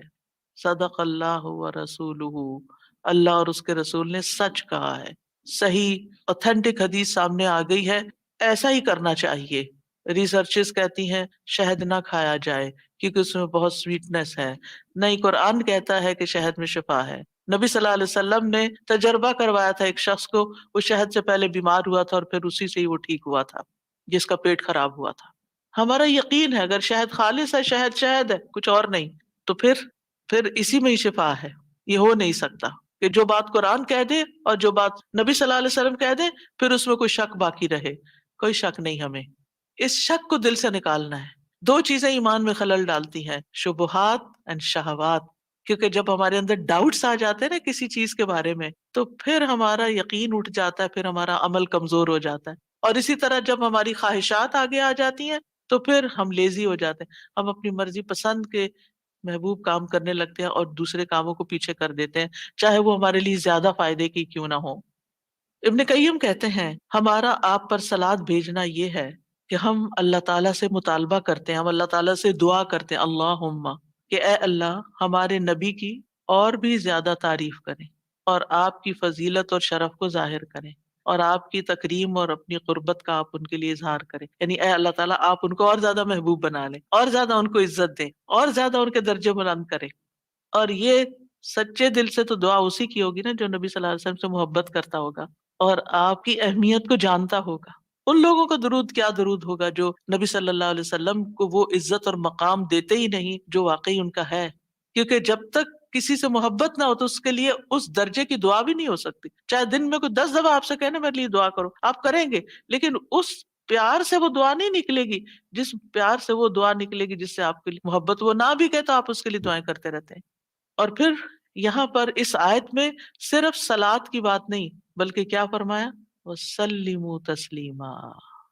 صدق اللہ و رسولہ، اللہ اور اس کے رسول نے سچ کہا ہے. صحیح اوتھینٹک حدیث سامنے آ گئی ہے، ایسا ہی کرنا چاہیے. ریسرچز کہتی ہیں شہد نہ کھایا جائے کیونکہ اس میں بہت سویٹنس ہے. نہیں، قرآن کہتا ہے کہ شہد میں شفا ہے. نبی صلی اللہ علیہ وسلم نے تجربہ کروایا تھا ایک شخص کو، وہ شہد سے پہلے بیمار ہوا تھا اور پھر اسی سے ہی وہ ٹھیک ہوا تھا جس کا پیٹ خراب ہوا تھا. ہمارا یقین ہے اگر شہد خالص ہے، شہد شہد ہے، کچھ اور نہیں، تو پھر اسی میں ہی شفا ہے. یہ ہو نہیں سکتا کہ جو بات قرآن کہہ دے اور جو بات نبی صلی اللہ علیہ وسلم کہہ دے پھر اس میں کوئی شک باقی رہے. کوئی شک نہیں. ہمیں اس شک کو دل سے نکالنا ہے. دو چیزیں ایمان میں خلل ڈالتی ہیں، شبہات اینڈ شہوات. کیونکہ جب ہمارے اندر ڈاؤٹس آ جاتے ہیں نا کسی چیز کے بارے میں تو پھر ہمارا یقین اٹھ جاتا ہے، پھر ہمارا عمل کمزور ہو جاتا ہے. اور اسی طرح جب ہماری خواہشات آگے آ جاتی ہیں تو پھر ہم لیزی ہو جاتے ہیں، ہم اپنی مرضی پسند کے محبوب کام کرنے لگتے ہیں اور دوسرے کاموں کو پیچھے کر دیتے ہیں، چاہے وہ ہمارے لیے زیادہ فائدے کی کیوں نہ ہو. ابن قیم کہتے ہیں ہمارا آپ پر صلات بھیجنا یہ ہے کہ ہم اللہ تعالیٰ سے مطالبہ کرتے ہیں، ہم اللہ تعالیٰ سے دعا کرتے ہیں اللہم کہ اے اللہ ہمارے نبی کی اور بھی زیادہ تعریف کریں اور آپ کی فضیلت اور شرف کو ظاہر کریں اور آپ کی تکریم اور اپنی قربت کا آپ ان کے لیے اظہار کریں. یعنی اے اللہ تعالیٰ آپ ان کو اور زیادہ محبوب بنا لیں اور زیادہ ان کو عزت دیں اور زیادہ ان کے درجے بلند کریں. اور یہ سچے دل سے تو دعا اسی کی ہوگی نا جو نبی صلی اللہ علیہ وسلم سے محبت کرتا ہوگا اور آپ کی اہمیت کو جانتا ہوگا. ان لوگوں کا درود کیا درود ہوگا جو نبی صلی اللہ علیہ وسلم کو وہ عزت اور مقام دیتے ہی نہیں جو واقعی ان کا ہے. کیونکہ جب تک کسی سے محبت نہ ہو تو اس کے لیے اس درجے کی دعا بھی نہیں ہو سکتی. چاہے دن میں کوئی 10 دفعہ آپ سے کہنا میرے لیے دعا کرو، آپ کریں گے، لیکن اس پیار سے وہ دعا نہیں نکلے گی جس پیار سے وہ دعا نکلے گی جس سے آپ کے لیے محبت. وہ نہ بھی کہے تو آپ اس کے لیے دعائیں کرتے رہتے ہیں. اور پھر یہاں پر اس آیت میں صرف صلات کی بات نہیں بلکہ کیا فرمایا؟ وَسَلِّمُوا تسلیما.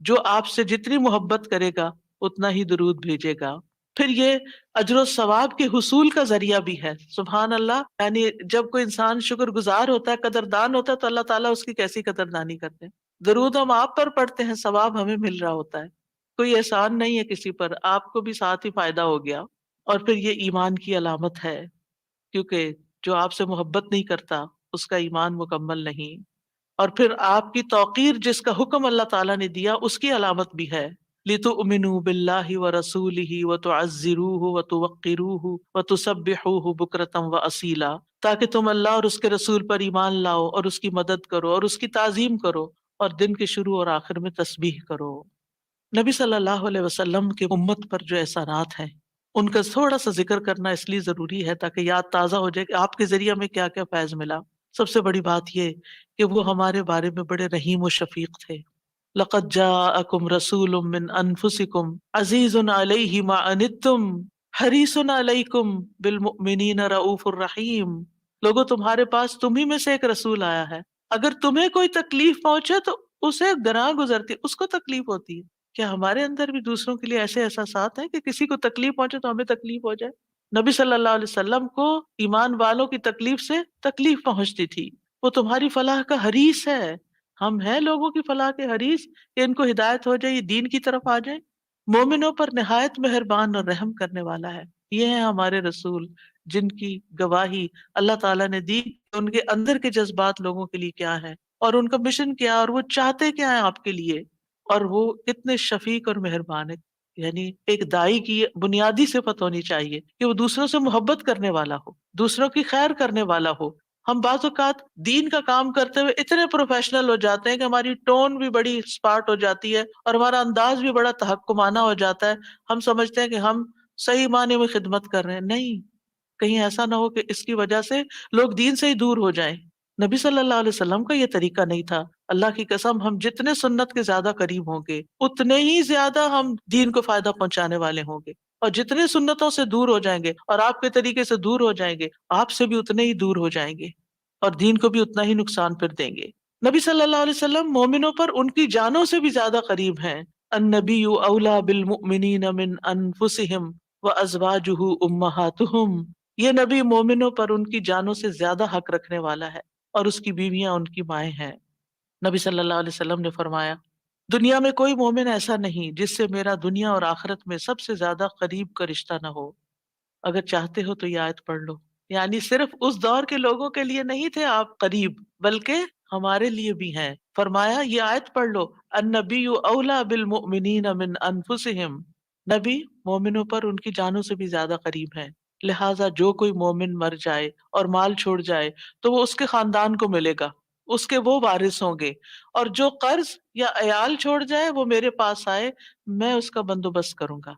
جو آپ سے جتنی محبت کرے گا اتنا ہی درود بھیجے گا. پھر یہ اجر و ثواب کے حصول کا ذریعہ بھی ہے. سبحان اللہ. یعنی جب کوئی انسان شکر گزار ہوتا ہے، قدردان ہوتا ہے، تو اللہ تعالیٰ اس کی کیسی قدردانی کرتے ہیں. درود ہم آپ پر پڑھتے ہیں، ثواب ہمیں مل رہا ہوتا ہے. کوئی احسان نہیں ہے کسی پر، آپ کو بھی ساتھ ہی فائدہ ہو گیا. اور پھر یہ ایمان کی علامت ہے، کیونکہ جو آپ سے محبت نہیں کرتا اس کا ایمان مکمل نہیں. اور پھر آپ کی توقیر جس کا حکم اللہ تعالیٰ نے دیا اس کی علامت بھی ہے. لِتُؤْمِنُوا بِاللَّهِ وَرَسُولِهِ وَتُعَزِّرُوهُ وَتُوَقِّرُوهُ وَتُسَبِّحُوهُ بُكْرَةً وَأَصِيلًا، تاکہ تم اللہ اور اس کے رسول پر ایمان لاؤ اور اس کی مدد کرو اور اس کی تعظیم کرو اور دن کے شروع اور آخر میں تسبیح کرو. نبی صلی اللہ علیہ وسلم کی امت پر جو احسانات ہیں ان کا تھوڑا سا ذکر کرنا اس لیے ضروری ہے تاکہ یاد تازہ ہو جائے کہ آپ کے ذریعے ہمیں کیا کیا فیض ملا. سب سے بڑی بات یہ کہ وہ ہمارے بارے میں بڑے رحیم و شفیق تھے. لَقَدْ جَاءَكُمْ رَسُولٌ مِّنْ أَنفُسِكُمْ عَزِيزٌ عَلَيْهِ مَا عَنِتُّمْ حَرِيصٌ عَلَيْكُمْ بِالْمُؤْمِنِينَ رَءُوفٌ رَحِيمٌ. لوگوں تمہارے پاس تم ہی میں سے ایک رسول آیا ہے، اگر تمہیں کوئی تکلیف پہنچے تو اسے گناہ گزرتی، اس کو تکلیف ہوتی ہے. کیا ہمارے اندر بھی دوسروں کے لیے ایسے احساسات ہیں کہ کسی کو تکلیف پہنچے تو ہمیں تکلیف ہو جائے؟ نبی صلی اللہ علیہ وسلم کو ایمان والوں کی تکلیف سے تکلیف پہنچتی تھی. وہ تمہاری فلاح کا حریص ہے. ہم ہیں لوگوں کی فلاح کے حریص کہ ان کو ہدایت ہو جائے، یہ دین کی طرف آ جائے. مومنوں پر نہایت مہربان اور رحم کرنے والا ہے. یہ ہیں ہمارے رسول جن کی گواہی اللہ تعالیٰ نے دی کہ ان کے اندر کے جذبات لوگوں کے لیے کیا ہے اور ان کا مشن کیا اور وہ چاہتے کیا ہیں آپ کے لیے. اور وہ کتنے شفیق اور مہربان ہے. یعنی ایک دائی کی بنیادی صفت ہونی چاہیے کہ وہ دوسروں سے محبت کرنے والا ہو، دوسروں کی خیر کرنے والا ہو. ہم بعض اوقات دین کا کام کرتے ہوئے اتنے پروفیشنل ہو جاتے ہیں کہ ہماری ٹون بھی بڑی اسپارٹ ہو جاتی ہے اور ہمارا انداز بھی بڑا تحکمانہ ہو جاتا ہے. ہم سمجھتے ہیں کہ ہم صحیح معنی میں خدمت کر رہے ہیں. نہیں، کہیں ایسا نہ ہو کہ اس کی وجہ سے لوگ دین سے ہی دور ہو جائیں. نبی صلی اللہ علیہ وسلم کا یہ طریقہ نہیں تھا. اللہ کی قسم ہم جتنے سنت کے زیادہ قریب ہوں گے اتنے ہی زیادہ ہم دین کو فائدہ پہنچانے والے ہوں گے، اور جتنے سنتوں سے دور ہو جائیں گے اور آپ کے طریقے سے دور ہو جائیں گے آپ سے بھی اتنے ہی دور ہو جائیں گے اور دین کو بھی اتنا ہی نقصان پھر دیں گے. نبی صلی اللہ علیہ وسلم مومنوں پر ان کی جانوں سے بھی زیادہ قریب ہیں. النبی اولا بالمؤمنین من انفسہم وازواجہ امہاتہم. یہ نبی مومنوں پر ان کی جانوں سے زیادہ حق رکھنے والا ہے اور اس کی بیویاں ان کی مائیں ہیں. نبی صلی اللہ علیہ وسلم نے فرمایا دنیا میں کوئی مومن ایسا نہیں جس سے میرا دنیا اور آخرت میں سب سے زیادہ قریب کا رشتہ نہ ہو. اگر چاہتے ہو تو یہ آیت پڑھ لو. یعنی صرف اس دور کے لوگوں کے لیے نہیں تھے آپ قریب، بلکہ ہمارے لیے بھی ہیں. فرمایا یہ آیت پڑھ لو، النبی اولا بالمؤمنین من انفسہم. نبی مومنوں پر ان کی جانوں سے بھی زیادہ قریب ہیں. لہٰذا جو کوئی مومن مر جائے اور مال چھوڑ جائے تو وہ اس کے خاندان کو ملے گا، اس کے وہ وارث ہوں گے. اور جو قرض یا عیال چھوڑ جائے وہ میرے پاس آئے، میں اس کا بندوبست کروں گا.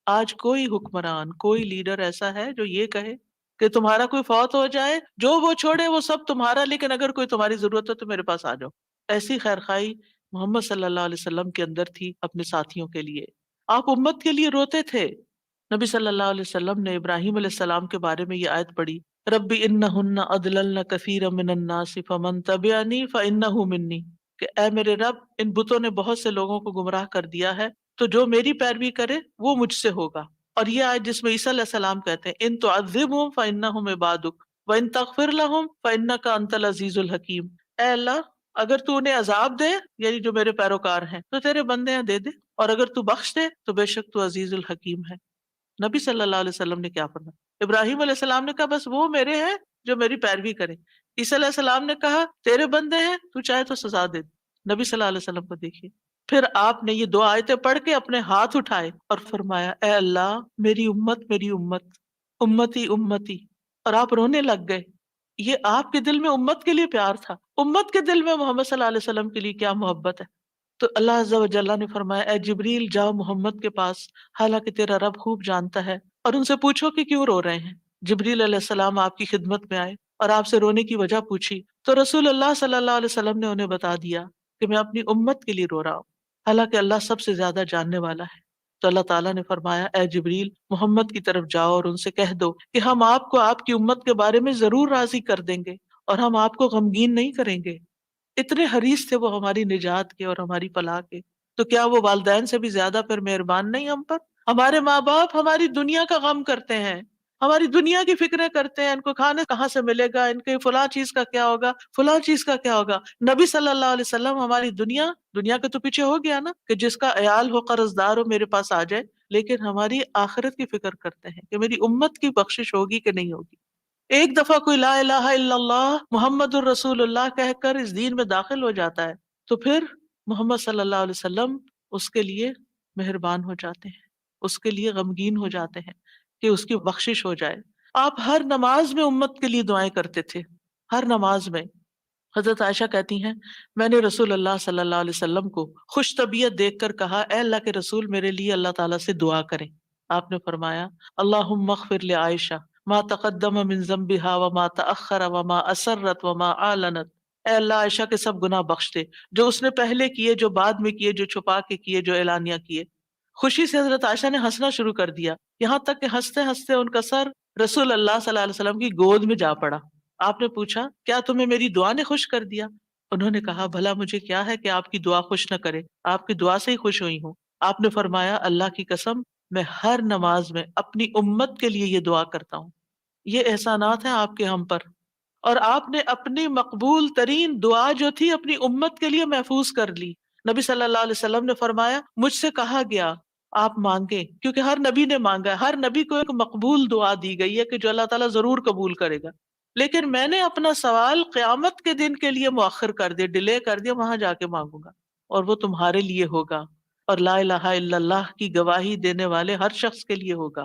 آج کوئی حکمران، کوئی لیڈر ایسا ہے جو یہ کہے کہ تمہارا کوئی فوت ہو جائے جو وہ چھوڑے وہ سب تمہارا، لیکن اگر کوئی تمہاری ضرورت ہو تو میرے پاس آ جاؤ؟ ایسی خیرخواہی محمد صلی اللہ علیہ وسلم کے اندر تھی اپنے ساتھیوں کے لیے. آپ امت کے لیے روتے تھے. نبی صلی اللہ علیہ وسلم نے ابراہیم علیہ السلام کے بارے میں یہ آیت پڑھی، رب انہن اضللن کثیرا من الناس فمن تبعنی فانہ منی. کہ اے میرے رب ان بتوں نے بہت سے لوگوں کو گمراہ کر دیا ہے، تو جو میری پیروی کرے وہ مجھ سے ہوگا. اور یہ آیت جس میں عیسیٰ علیہ السلام کہتے ہیں ان تعذبہم فانہم عبادک وان تغفر لہم فانک انت العزیز الحکیم. اے اللہ اگر تو انہیں عذاب دے، یعنی جو میرے پیروکار ہیں، تو تیرے بندے ہیں دے دے، اور اگر تو بخش دے تو بے شک تو عزیز الحکیم ہے. نبی صلی اللہ علیہ وسلم نے کیا فرمایا؟ ابراہیم علیہ السلام نے کہا بس وہ میرے ہیں جو میری پیروی کرے. عیسیٰ علیہ السلام نے کہا تیرے بندے ہیں، تو چاہے تو سزا دے. نبی صلی اللہ علیہ وسلم کو دیکھیے. پھر آپ نے یہ دو آیتیں پڑھ کے اپنے ہاتھ اٹھائے اور فرمایا اے اللہ میری امت میری امت، امتی امتی، اور آپ رونے لگ گئے. یہ آپ کے دل میں امت کے لیے پیار تھا. امت کے دل میں محمد صلی اللہ علیہ وسلم کے لیے کیا محبت ہے. تو اللہ عز و جل نے فرمایا اے جبریل جاؤ محمد کے پاس، حالانکہ تیرا رب خوب جانتا ہے، اور ان سے پوچھو کہ کیوں رو رہے ہیں. جبریل علیہ السلام آپ کی خدمت میں آئے اور آپ سے رونے کی وجہ پوچھی تو رسول اللہ صلی اللہ علیہ وسلم نے انہیں بتا دیا کہ میں اپنی امت کے لیے رو رہا ہوں، حالانکہ اللہ سب سے زیادہ جاننے والا ہے. تو اللہ تعالیٰ نے فرمایا اے جبریل محمد کی طرف جاؤ اور ان سے کہہ دو کہ ہم آپ کو آپ کی امت کے بارے میں ضرور راضی کر دیں گے اور ہم آپ کو غمگین نہیں کریں گے. اتنے حریص تھے وہ ہماری نجات کے اور ہماری فلاح کے. تو کیا وہ والدین سے بھی زیادہ پھر مہربان نہیں ہم پر؟ ہمارے ماں باپ ہماری دنیا کا غم کرتے ہیں، ہماری دنیا کی فکریں کرتے ہیں، ان کو کھانا کہاں سے ملے گا، ان کے فلاں چیز کا کیا ہوگا، فلاں چیز کا کیا ہوگا۔ نبی صلی اللہ علیہ وسلم ہماری دنیا کے تو پیچھے ہو گیا نا، کہ جس کا عیال ہو، قرض دار ہو، میرے پاس آ جائے، لیکن ہماری آخرت کی فکر کرتے ہیں کہ میری امت کی بخشش ہوگی کہ نہیں ہوگی۔ ایک دفعہ کوئی لا الہ الا اللہ محمد الرسول اللہ کہہ کر اس دین میں داخل ہو جاتا ہے تو پھر محمد صلی اللہ علیہ وسلم اس کے لیے مہربان ہو جاتے ہیں، اس کے لیے غمگین ہو جاتے ہیں کہ اس کی بخشش ہو جائے۔ آپ ہر نماز میں امت کے لیے دعائیں کرتے تھے، ہر نماز میں۔ حضرت عائشہ کہتی ہیں میں نے رسول اللہ صلی اللہ علیہ وسلم کو خوش طبیعت دیکھ کر کہا اے اللہ کے رسول میرے لیے اللہ تعالیٰ سے دعا کریں۔ آپ نے فرمایا اللہم اغفر لعائشہ ما تقدم من ذنبها وما تأخر وما اسرت وما اعلنت، اے اللہ عائشہ کے سب گناہ بخش دے، جو اس نے پہلے کیے، جو بعد میں کیے، جو چھپا کے کیے، جو اعلانیہ کیے۔ خوشی سے حضرت عائشہ نے ہنسنا شروع کر دیا، یہاں تک کہ ہنستے ہنستے ان کا سر رسول اللہ صلی اللہ علیہ وسلم کی گود میں جا پڑا۔ آپ نے پوچھا کیا تمہیں میری دعا نے خوش کر دیا؟ انہوں نے کہا بھلا مجھے کیا ہے کہ آپ کی دعا خوش نہ کرے، آپ کی دعا سے ہی خوش ہوئی ہوں۔ آپ نے فرمایا اللہ کی قسم میں ہر نماز میں اپنی امت کے لیے یہ دعا کرتا ہوں۔ یہ احسانات ہیں آپ کے ہم پر، اور آپ نے اپنی مقبول ترین دعا جو تھی اپنی امت کے لیے محفوظ کر لی۔ نبی صلی اللہ علیہ وسلم نے فرمایا مجھ سے کہا گیا آپ مانگیں، کیونکہ ہر نبی نے مانگا ہے، ہر نبی کو ایک مقبول دعا دی گئی ہے کہ جو اللہ تعالیٰ ضرور قبول کرے گا، لیکن میں نے اپنا سوال قیامت کے دن کے لیے مؤخر کر دیا، ڈیلے کر دیا، وہاں جا کے مانگوں گا اور وہ تمہارے لیے ہوگا، اور لا الہ الا اللہ کی گواہی دینے والے ہر شخص کے لیے ہوگا۔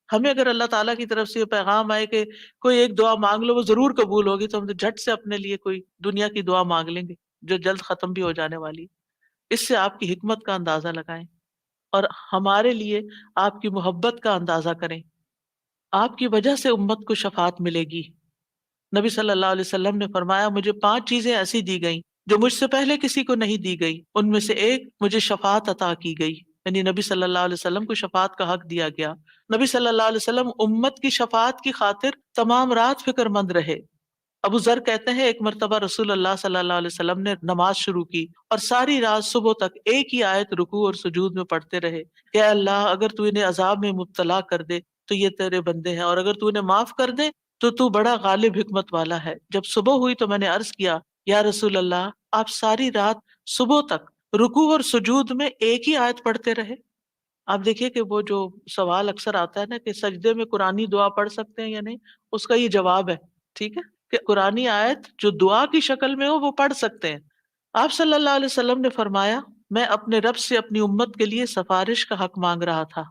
ہمیں اگر اللہ تعالیٰ کی طرف سے یہ پیغام آئے کہ کوئی ایک دعا مانگ لو وہ ضرور قبول ہوگی، تو ہم تو جھٹ سے اپنے لیے کوئی دنیا کی دعا مانگ لیں گے جو جلد ختم بھی ہو جانے والی۔ اس سے آپ کی حکمت کا اندازہ لگائیں اور ہمارے لیے آپ کی محبت کا اندازہ کریں۔ آپ کی وجہ سے امت کو شفاعت ملے گی۔ نبی صلی اللہ علیہ وسلم نے فرمایا مجھے 5 چیزیں ایسی دی گئیں جو مجھ سے پہلے کسی کو نہیں دی گئی، ان میں سے ایک مجھے شفاعت عطا کی گئی، یعنی نبی صلی اللہ علیہ وسلم کو شفاعت کا حق دیا گیا۔ نبی صلی اللہ علیہ وسلم امت کی شفاعت کی خاطر تمام رات فکر مند رہے۔ ابو ذر کہتے ہیں ایک مرتبہ رسول اللہ صلی اللہ علیہ وسلم نے نماز شروع کی اور ساری رات صبح تک ایک ہی آیت رکوع اور سجود میں پڑھتے رہے کہ اے اللہ اگر تو انہیں عذاب میں مبتلا کر دے تو یہ تیرے بندے ہیں، اور اگر تو انہیں معاف کر دے تو تو بڑا غالب حکمت والا ہے۔ جب صبح ہوئی تو میں نے عرض کیا یا رسول اللہ آپ ساری رات صبح تک رکوع اور سجود میں ایک ہی آیت پڑھتے رہے؟ آپ دیکھیے کہ وہ جو سوال اکثر آتا ہے نا کہ سجدے میں قرآنی دعا پڑھ سکتے ہیں یا نہیں، اس کا یہ جواب ہے، ٹھیک ہے، کہ قرآنی آیت جو دعا کی شکل میں ہو وہ پڑھ سکتے ہیں۔ آپ صلی اللہ علیہ وسلم نے فرمایا میں اپنے رب سے اپنی امت کے لیے سفارش کا حق مانگ رہا تھا،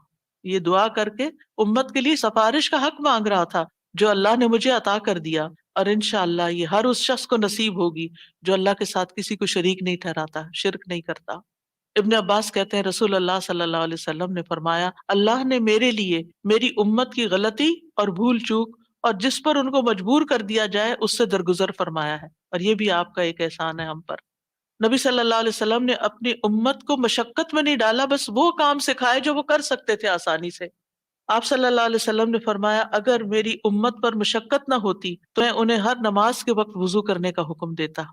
یہ دعا کر کے امت کے لیے سفارش کا حق مانگ رہا تھا جو اللہ نے مجھے عطا کر دیا، اور انشاءاللہ یہ ہر اس شخص کو نصیب ہوگی جو اللہ کے ساتھ کسی کو شریک نہیں ٹھہراتا، شرک نہیں کرتا۔ ابن عباس کہتے ہیں رسول اللہ صلی اللہ علیہ وسلم نے فرمایا اللہ نے میرے لیے میری امت کی غلطی اور بھول چوک اور جس پر ان کو مجبور کر دیا جائے اس سے درگزر فرمایا ہے، اور یہ بھی آپ کا ایک احسان ہے ہم پر۔ نبی صلی اللہ علیہ وسلم نے اپنی امت کو مشقت میں نہیں ڈالا، بس وہ کام سکھائے جو وہ کر سکتے تھے آسانی سے۔ آپ صلی اللہ علیہ وسلم نے فرمایا اگر میری امت پر مشقت نہ ہوتی تو میں انہیں ہر نماز کے وقت وضو کرنے کا حکم دیتا،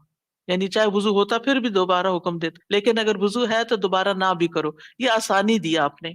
یعنی چاہے وضو ہوتا پھر بھی دوبارہ حکم دیتا، لیکن اگر وضو ہے تو دوبارہ نہ بھی کرو، یہ آسانی دی آپ نے۔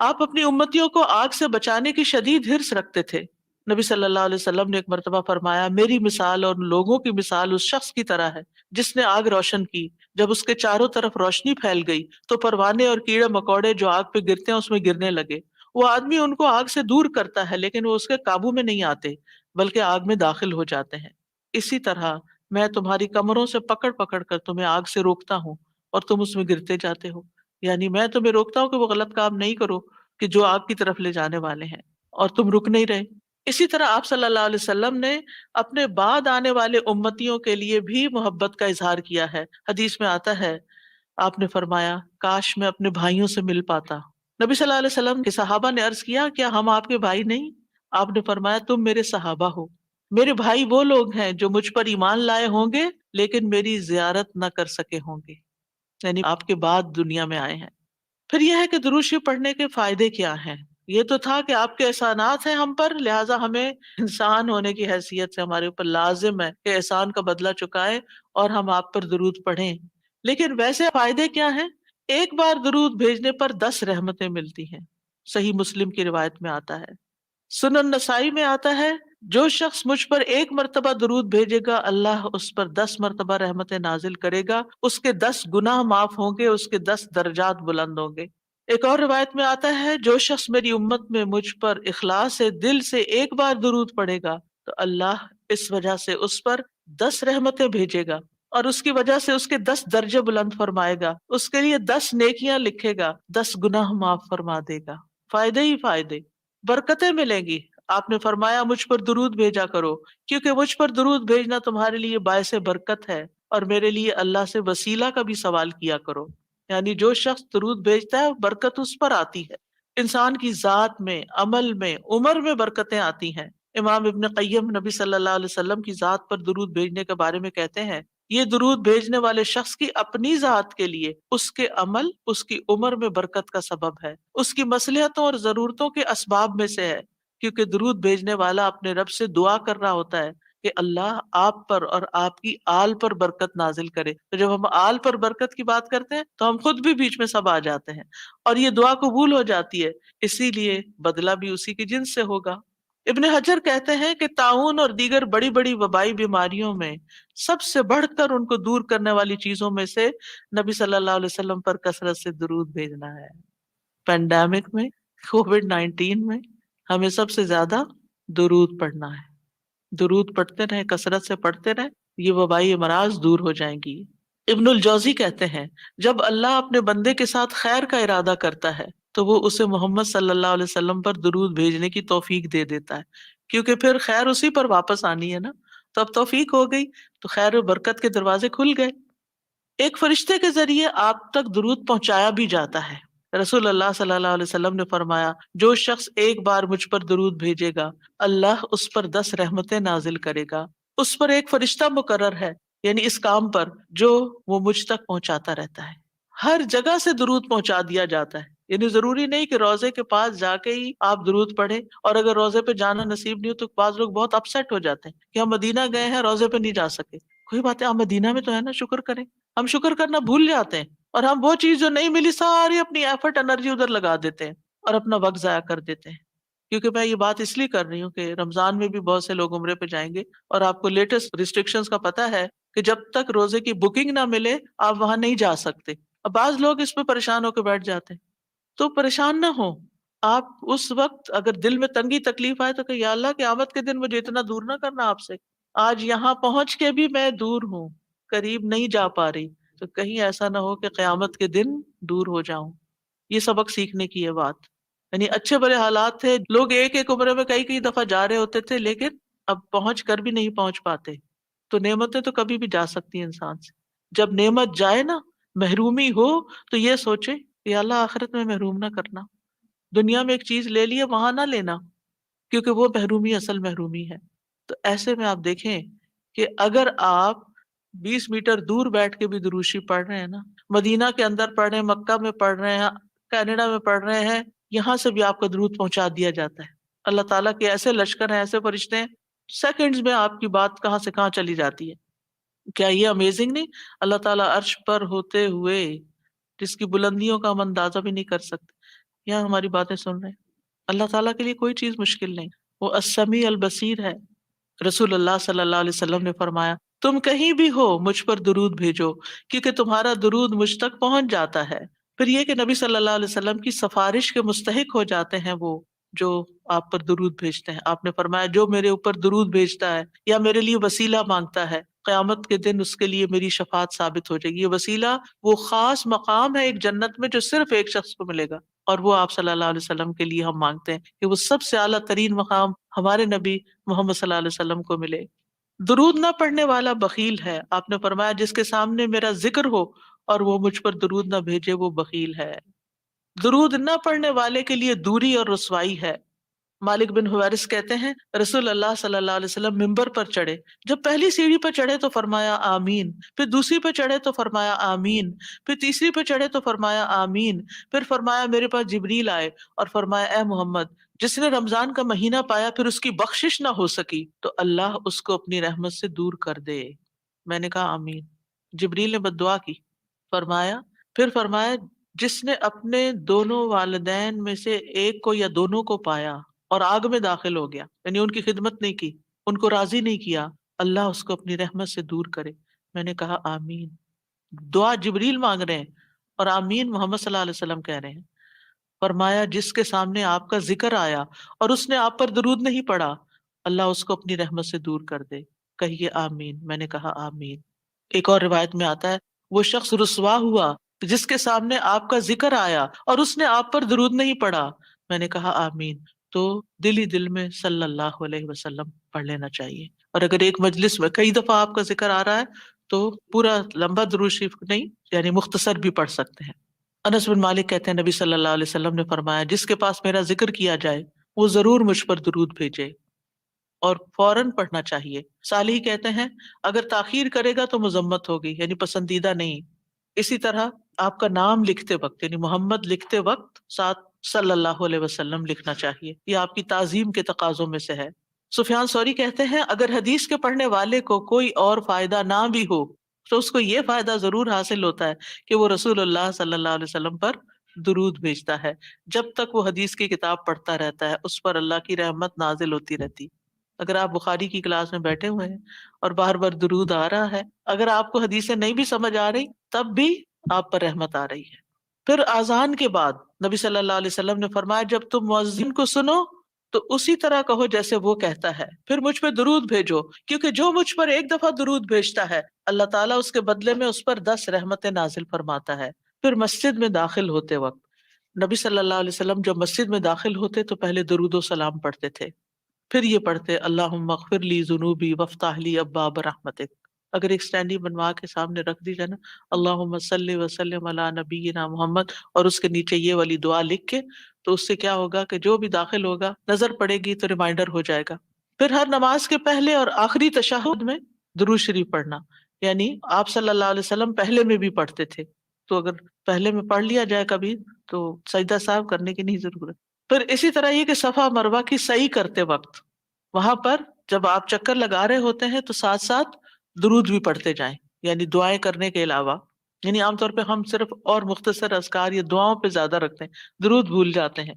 آپ اپنی امتیوں کو آگ سے بچانے کی شدید حرص رکھتے تھے۔ نبی صلی اللہ علیہ وسلم نے ایک مرتبہ فرمایا میری مثال اور لوگوں کی مثال اس شخص کی طرح ہے جس نے آگ روشن کی، جب اس کے چاروں طرف روشنی پھیل گئی تو پروانے اور کیڑے مکوڑے جو آگ پہ گرتے ہیں اس میں گرنے لگے۔ وہ آدمی ان کو آگ سے دور کرتا ہے لیکن وہ اس کے قابو میں نہیں آتے بلکہ آگ میں داخل ہو جاتے ہیں۔ اسی طرح میں تمہاری کمروں سے پکڑ پکڑ کر تمہیں آگ سے روکتا ہوں اور تم اس میں گرتے جاتے ہو، یعنی میں تمہیں روکتا ہوں کہ وہ غلط کام نہیں کرو کہ جو آگ کی طرف لے جانے والے ہیں، اور تم رک نہیں رہے۔ اسی طرح آپ صلی اللہ علیہ وسلم نے اپنے بعد آنے والے امتیوں کے لیے بھی محبت کا اظہار کیا ہے۔ حدیث میں آتا ہے آپ نے فرمایا کاش میں اپنے بھائیوں سے مل پاتا۔ نبی صلی اللہ علیہ وسلم کے صحابہ نے عرض کیا کیا ہم آپ کے بھائی نہیں؟ آپ نے فرمایا تم میرے صحابہ ہو، میرے بھائی وہ لوگ ہیں جو مجھ پر ایمان لائے ہوں گے لیکن میری زیارت نہ کر سکے ہوں گے، یعنی آپ کے بعد دنیا میں آئے ہیں۔ پھر یہ ہے کہ درود شریف پڑھنے کے فائدے کیا ہیں؟ یہ تو تھا کہ آپ کے احسانات ہیں ہم پر، لہٰذا ہمیں انسان ہونے کی حیثیت سے ہمارے اوپر لازم ہے کہ احسان کا بدلہ چکائے اور ہم آپ پر درود پڑھیں۔ لیکن ویسے فائدے کیا ہیں؟ ایک بار درود بھیجنے پر 10 رحمتیں ملتی ہیں، صحیح مسلم کی روایت میں آتا ہے۔ سنن نسائی میں آتا ہے جو شخص مجھ پر 1 مرتبہ درود بھیجے گا اللہ اس پر 10 مرتبہ رحمتیں نازل کرے گا، اس کے 10 گناہ معاف ہوں گے، اس کے 10 درجات بلند ہوں گے۔ ایک اور روایت میں آتا ہے جو شخص میری امت میں مجھ پر اخلاص سے دل سے ایک بار درود پڑھے گا تو اللہ اس وجہ سے اس پر 10 رحمتیں بھیجے گا اور اس کی وجہ سے اس کے 10 درجے بلند فرمائے گا، اس کے لیے 10 نیکیاں لکھے گا، 10 گناہ معاف فرما دے گا۔ فائدے ہی فائدے، برکتیں ملیں گی۔ آپ نے فرمایا مجھ پر درود بھیجا کرو کیونکہ مجھ پر درود بھیجنا تمہارے لیے باعث برکت ہے، اور میرے لیے اللہ سے وسیلہ کا بھی سوال کیا کرو۔ یعنی جو شخص درود بھیجتا ہے برکت اس پر آتی ہے، انسان کی ذات میں، عمل میں، عمر میں برکتیں آتی ہیں۔ امام ابن قیم نبی صلی اللہ علیہ وسلم کی ذات پر درود بھیجنے کے بارے میں کہتے ہیں یہ درود بھیجنے والے شخص کی اپنی ذات کے لیے، اس کے عمل، اس کی عمر میں برکت کا سبب ہے، اس کی مصلحتوں اور ضرورتوں کے اسباب میں سے ہے، کیونکہ درود بھیجنے والا اپنے رب سے دعا کر رہا ہوتا ہے کہ اللہ آپ پر اور آپ کی آل پر برکت نازل کرے۔ تو جب ہم آل پر برکت کی بات کرتے ہیں تو ہم خود بھی بیچ میں سب آ جاتے ہیں اور یہ دعا قبول ہو جاتی ہے، اسی لیے بدلہ بھی اسی کی جنس سے ہوگا۔ ابن حجر کہتے ہیں کہ طاعون اور دیگر بڑی بڑی وبائی بیماریوں میں سب سے بڑھ کر ان کو دور کرنے والی چیزوں میں سے نبی صلی اللہ علیہ وسلم پر کثرت سے درود بھیجنا ہے۔ پینڈیمک میں، کووڈ 19 میں ہمیں سب سے زیادہ درود پڑھنا ہے۔ درود پڑھتے رہیں، کثرت سے پڑھتے رہیں، یہ وبائی امراض دور ہو جائیں گی۔ ابن الجوزی کہتے ہیں جب اللہ اپنے بندے کے ساتھ خیر کا ارادہ کرتا ہے تو وہ اسے محمد صلی اللہ علیہ وسلم پر درود بھیجنے کی توفیق دے دیتا ہے، کیونکہ پھر خیر اسی پر واپس آنی ہے نا، تو اب توفیق ہو گئی تو خیر و برکت کے دروازے کھل گئے۔ ایک فرشتے کے ذریعے آپ تک درود پہنچایا بھی جاتا ہے۔ رسول اللہ صلی اللہ علیہ وسلم نے فرمایا جو شخص ایک بار مجھ پر درود بھیجے گا اللہ اس پر 10 رحمتیں نازل کرے گا، اس پر ایک فرشتہ مقرر ہے، یعنی اس کام پر جو وہ مجھ تک پہنچاتا رہتا ہے۔ ہر جگہ سے درود پہنچا دیا جاتا ہے، یعنی ضروری نہیں کہ روزے کے پاس جا کے ہی آپ درود پڑھیں، اور اگر روزے پہ جانا نصیب نہیں ہو تو بعض لوگ بہت اپسیٹ ہو جاتے ہیں کہ ہم مدینہ گئے ہیں روزے پہ نہیں جا سکے۔ کوئی بات ہے، آپ مدینہ میں تو ہے نا، شکر کریں۔ ہم شکر کرنا بھول جاتے ہیں اور ہم وہ چیز جو نہیں ملی ساری اپنی ایفرٹ انرجی ادھر لگا دیتے ہیں اور اپنا وقت ضائع کر دیتے ہیں۔ کیونکہ میں یہ بات اس لیے کر رہی ہوں کہ رمضان میں بھی بہت سے لوگ عمرے پہ جائیں گے، اور آپ کو لیٹسٹ ریسٹرکشنز کا پتہ ہے کہ جب تک روزے کی بکنگ نہ ملے آپ وہاں نہیں جا سکتے۔ اب بعض لوگ اس پہ پریشان ہو کے بیٹھ جاتے ہیں، تو پریشان نہ ہو آپ۔ اس وقت اگر دل میں تنگی تکلیف آئے تو کہ یا اللہ قیامت کے دن مجھے اتنا دور نہ کرنا آپ سے، آج یہاں پہنچ کے بھی میں دور ہوں، قریب نہیں جا پا رہی، تو کہیں ایسا نہ ہو کہ قیامت کے دن دور ہو جاؤں۔ یہ سبق سیکھنے کی ہے بات، یعنی اچھے بڑے حالات تھے، لوگ ایک ایک عمرے میں کئی کئی دفعہ جا رہے ہوتے تھے لیکن اب پہنچ کر بھی نہیں پہنچ پاتے۔ تو نعمتیں تو کبھی بھی جا سکتی ہیں انسان سے، جب نعمت جائے نا، محرومی ہو، تو یہ سوچے کہ اللہ آخرت میں محروم نہ کرنا، دنیا میں ایک چیز لے لیے وہاں نہ لینا، کیونکہ وہ محرومی اصل محرومی ہے۔ تو ایسے میں آپ دیکھیں کہ اگر آپ 20 میٹر دور بیٹھ کے بھی دروشی پڑھ رہے ہیں نا، مدینہ کے اندر پڑھ رہے ہیں، مکہ میں پڑھ رہے ہیں، کینیڈا میں پڑھ رہے ہیں، یہاں سے بھی آپ کا درود پہنچا دیا جاتا ہے۔ اللہ تعالیٰ کے ایسے لشکر ہیں، ایسے فرشتے ہیں، سیکنڈز میں آپ کی بات کہاں سے کہاں چلی جاتی ہے۔ کیا یہ امیزنگ نہیں؟ اللہ تعالیٰ عرش پر ہوتے ہوئے جس کی بلندیوں کا ہم اندازہ بھی نہیں کر سکتے، یہاں ہماری باتیں سن رہے ہیں۔ اللہ تعالیٰ کے لیے کوئی چیز مشکل نہیں، وہ السمیع البصیر ہے۔ رسول اللہ صلی اللہ علیہ وسلم نے فرمایا تم کہیں بھی ہو مجھ پر درود بھیجو کیونکہ تمہارا درود مجھ تک پہنچ جاتا ہے۔ پھر یہ کہ نبی صلی اللہ علیہ وسلم کی سفارش کے مستحق ہو جاتے ہیں وہ جو آپ پر درود بھیجتے ہیں۔ آپ نے فرمایا جو میرے اوپر درود بھیجتا ہے یا میرے لیے وسیلہ مانگتا ہے قیامت کے دن اس کے لیے میری شفاعت ثابت ہو جائے گی۔ یہ وسیلہ وہ خاص مقام ہے ایک جنت میں جو صرف ایک شخص کو ملے گا، اور وہ آپ صلی اللہ علیہ وسلم کے لیے ہم مانگتے ہیں کہ وہ سب سے اعلیٰ ترین مقام ہمارے نبی محمد صلی اللہ علیہ وسلم کو ملے۔ درود نہ پڑھنے والا بخیل ہے، آپ نے فرمایا جس کے سامنے میرا ذکر ہو اور وہ مجھ پر درود نہ بھیجے وہ بخیل ہے۔ درود نہ پڑھنے والے کے لیے دوری اور رسوائی ہے۔ مالک بن حویرث کہتے ہیں رسول اللہ صلی اللہ علیہ وسلم ممبر پر چڑھے، جب پہلی سیڑھی پہ چڑھے تو فرمایا آمین، پھر دوسری پہ چڑھے تو فرمایا آمین، پھر تیسری پہ چڑھے تو فرمایا آمین، پھر فرمایا میرے پاس جبریل آئے اور فرمایا اے محمد جس نے رمضان کا مہینہ پایا پھر اس کی بخشش نہ ہو سکی تو اللہ اس کو اپنی رحمت سے دور کر دے۔ میں نے کہا آمین۔ جبریل نے بد دعا کی، فرمایا پھر فرمایا جس نے اپنے دونوں والدین میں سے ایک کو یا دونوں کو پایا اور آگ میں داخل ہو گیا، یعنی ان کی خدمت نہیں کی، ان کو راضی نہیں کیا، اللہ اس کو اپنی رحمت سے دور کرے۔ میں نے کہا آمین۔ دعا جبریل مانگ رہے ہیں اور آمین محمد صلی اللہ علیہ وسلم کہہ رہے ہیں۔ فرمایا جس کے سامنے آپ کا ذکر آیا اور اس نے آپ پر درود نہیں پڑا، اللہ اس کو اپنی رحمت سے دور کر دے۔ کہیے آمین۔ میں نے کہا آمین۔ ایک اور روایت میں آتا ہے وہ شخص رسوا ہوا جس کے سامنے آپ کا ذکر آیا اور اس نے آپ پر درود نہیں پڑا۔ میں نے کہا آمین۔ تو دل ہی دل میں صلی اللہ علیہ وسلم پڑھ لینا چاہیے، اور اگر ایک مجلس میں کئی دفعہ آپ کا ذکر آ رہا ہے تو پورا لمبا درود شریف نہیں، یعنی مختصر بھی پڑھ سکتے ہیں۔ انس بن مالک کہتے ہیں نبی صلی اللہ علیہ وسلم نے فرمایا جس کے پاس میرا ذکر کیا جائے وہ ضرور مجھ پر درود بھیجے، اور فوراً پڑھنا چاہیے۔ صالح کہتے ہیں اگر تاخیر کرے گا تو مذمت ہوگی، یعنی پسندیدہ نہیں۔ اسی طرح آپ کا نام لکھتے وقت، یعنی محمد لکھتے وقت ساتھ صلی اللہ علیہ وسلم لکھنا چاہیے، یہ آپ کی تعظیم کے تقاضوں میں سے ہے۔ سفیان ثوری کہتے ہیں اگر حدیث کے پڑھنے والے کو کوئی اور فائدہ نہ بھی ہو تو اس کو یہ فائدہ ضرور حاصل ہوتا ہے کہ وہ رسول اللہ صلی اللہ علیہ وسلم پر درود بھیجتا ہے۔ جب تک وہ حدیث کی کتاب پڑھتا رہتا ہے اس پر اللہ کی رحمت نازل ہوتی رہتی۔ اگر آپ بخاری کی کلاس میں بیٹھے ہوئے ہیں اور بار بار درود آ رہا ہے، اگر آپ کو حدیثیں نہیں بھی سمجھ آ رہی تب بھی آپ پر رحمت آ رہی ہے۔ پھر اذان کے بعد نبی صلی اللہ علیہ وسلم نے فرمایا جب تم مؤذن کو سنو تو اسی طرح کہو جیسے وہ کہتا ہے، پھر مجھ پہ درود بھیجو، کیونکہ جو مجھ پر ایک دفعہ درود بھیجتا ہے اللہ تعالیٰ اس کے بدلے میں اس پر 10 رحمتیں نازل فرماتا ہے۔ پھر مسجد میں داخل ہوتے وقت نبی صلی اللہ علیہ وسلم جب مسجد میں داخل ہوتے تو پہلے درود و سلام پڑھتے تھے، پھر یہ پڑھتے اللہم اغفر لی ذنوبی وافتح لی ابواب رحمتک۔ اگر ایک سٹینڈی بنوا کے سامنے رکھ دی جائے نا اللہم صلی وسلم علی نبینا محمد، اور اس کے نیچے یہ والی دعا لکھ کے، تو اس سے کیا ہوگا کہ جو بھی داخل ہوگا نظر پڑے گی تو ریمائنڈر ہو جائے گا۔ پھر ہر نماز کے پہلے اور آخری تشہد میں درود شریف پڑھنا، یعنی آپ صلی اللہ علیہ وسلم پہلے میں بھی پڑھتے تھے، تو اگر پہلے میں پڑھ لیا جائے کبھی تو سجدہ صاحب کرنے کی نہیں ضرورت۔ پھر اسی طرح یہ کہ صفا مروہ کی سعی کرتے وقت وہاں پر جب آپ چکر لگا رہے ہوتے ہیں تو ساتھ ساتھ درود بھی پڑھتے جائیں، یعنی دعائیں کرنے کے علاوہ۔ یعنی عام طور پہ ہم صرف اور مختصر اذکار یا دعاؤں پہ زیادہ رکھتے ہیں، درود بھول جاتے ہیں۔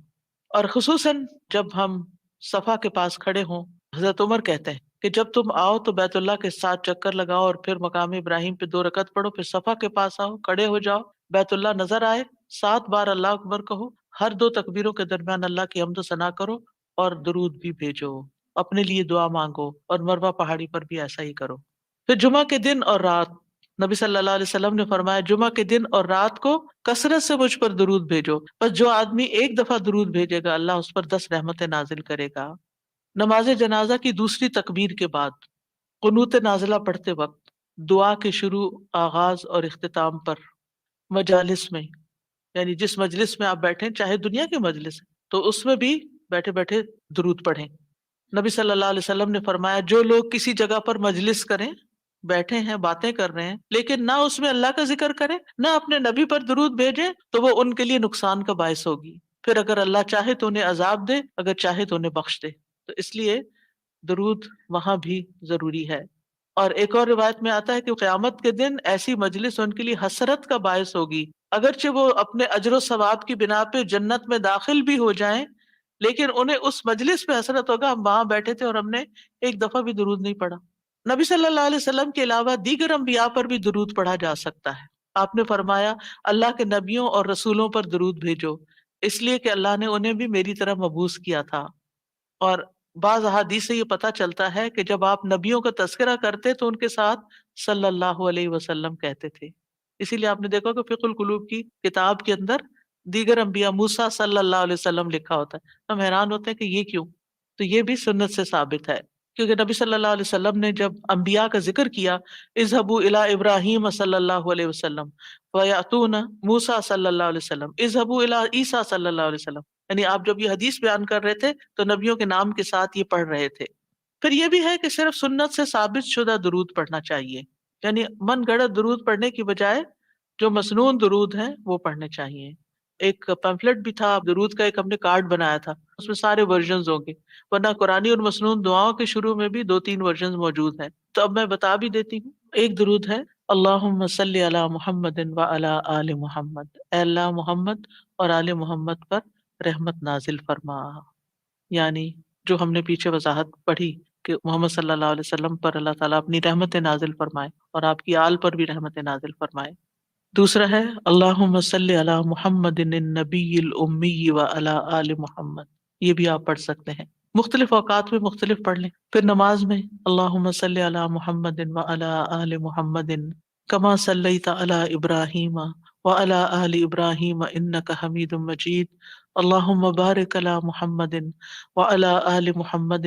اور خصوصاً جب ہم صفا کے پاس کھڑے ہوں، حضرت عمر کہتے ہیں کہ جب تم آؤ تو بیت اللہ کے ساتھ چکر لگاؤ اور پھر مقام ابراہیم پہ 2 رکعت پڑھو، پھر صفا کے پاس آؤ، کھڑے ہو جاؤ، بیت اللہ نظر آئے، 7 بار اللہ اکبر کہو، ہر 2 تکبیروں کے درمیان اللہ کی حمد و ثنا کرو اور درود بھی بھیجو، اپنے لیے دعا مانگو، اور مروہ پہاڑی پر بھی ایسا ہی کرو۔ پھر جمعہ کے دن اور رات نبی صلی اللہ علیہ وسلم نے فرمایا جمعہ کے دن اور رات کو کثرت سے مجھ پر درود بھیجو، بس جو آدمی ایک دفعہ درود بھیجے گا اللہ اس پر 10 رحمتیں نازل کرے گا۔ نماز جنازہ کی دوسری تکبیر کے بعد قنوت نازلہ پڑھتے وقت دعا کے شروع، آغاز اور اختتام پر مجالس میں، یعنی جس مجلس میں آپ بیٹھیں چاہے دنیا کی مجلس ہے تو اس میں بھی بیٹھے بیٹھے درود پڑھیں۔ نبی صلی اللہ علیہ وسلم نے فرمایا جو لوگ کسی جگہ پر مجلس کریں، بیٹھے ہیں باتیں کر رہے ہیں لیکن نہ اس میں اللہ کا ذکر کریں نہ اپنے نبی پر درود بھیجیں تو وہ ان کے لیے نقصان کا باعث ہوگی، پھر اگر اللہ چاہے تو انہیں عذاب دے، اگر چاہے تو انہیں بخش دے۔ تو اس لیے درود وہاں بھی ضروری ہے۔ اور ایک اور روایت میں آتا ہے کہ قیامت کے دن ایسی مجلس ان کے لیے حسرت کا باعث ہوگی، اگرچہ وہ اپنے اجر و ثواب کی بنا پہ جنت میں داخل بھی ہو جائیں لیکن انہیں اس مجلس پہ حسرت ہوگا ہم وہاں بیٹھے تھے اور ہم نے ایک دفعہ بھی درود نہیں پڑھا۔ نبی صلی اللہ علیہ وسلم کے علاوہ دیگر انبیاء پر بھی درود پڑھا جا سکتا ہے۔ آپ نے فرمایا اللہ کے نبیوں اور رسولوں پر درود بھیجو، اس لیے کہ اللہ نے انہیں بھی میری طرح مبعوث کیا تھا۔ اور بعض احادیث سے یہ پتہ چلتا ہے کہ جب آپ نبیوں کا تذکرہ کرتے تو ان کے ساتھ صلی اللہ علیہ وسلم کہتے تھے۔ اسی لیے آپ نے دیکھا کہ فقہ القلوب کی کتاب کے اندر دیگر انبیاء موسیٰ صلی اللہ علیہ وسلم لکھا ہوتا ہے۔ ہم حیران ہوتے ہیں کہ یہ کیوں؟ تو یہ بھی سنت سے ثابت ہے، کیونکہ نبی صلی اللہ علیہ وسلم نے جب انبیاء کا ذکر کیا اذهبوا الی ابراہیم صلی اللہ علیہ وسلم ویأتون موسیٰ صلی اللہ علیہ وسلم اذهبوا الی عیسیٰ صلی اللہ علیہ وسلم، یعنی آپ جب یہ حدیث بیان کر رہے تھے تو نبیوں کے نام کے ساتھ یہ پڑھ رہے تھے۔ پھر یہ بھی ہے کہ صرف سنت سے ثابت شدہ درود پڑھنا چاہیے، یعنی من گڑت درود پڑھنے کی بجائے جو مسنون درود ہیں وہ پڑھنے چاہیے۔ ایک پیمفلٹ بھی تھا درود کا، ایک ہم نے کارڈ بنایا تھا، اس میں سارے ورژنز ہوں گے، ورنہ قرآنی اور مسنون دعاؤں کے شروع میں بھی 2-3 ورژنز موجود ہیں۔ تو اب میں بتا بھی دیتی ہوں۔ ایک درود ہے اللہم صلی علی محمد وعلی آل محمد، اے اللہ محمد اور آل محمد پر رحمت نازل فرما۔ یعنی جو ہم نے پیچھے وضاحت پڑھی کہ محمد صلی اللہ علیہ وسلم پر اللہ تعالیٰ اپنی رحمت نازل فرمائے اور آپ کی آل پر بھی رحمت نازل فرمائے۔ دوسرا ہے اللہم صلی علی محمد النبی الامی وعلی آل محمد، یہ بھی آپ پڑھ سکتے ہیں، مختلف اوقات میں مختلف پڑھ لیں۔ پھر نماز میں اللہم صلی علی محمد وعلی آل محمد کما صلیت علی ابراہیم وعلی آل ابراہیم انک حمید مجید، اللہم بارک علی محمد وعلی آل محمد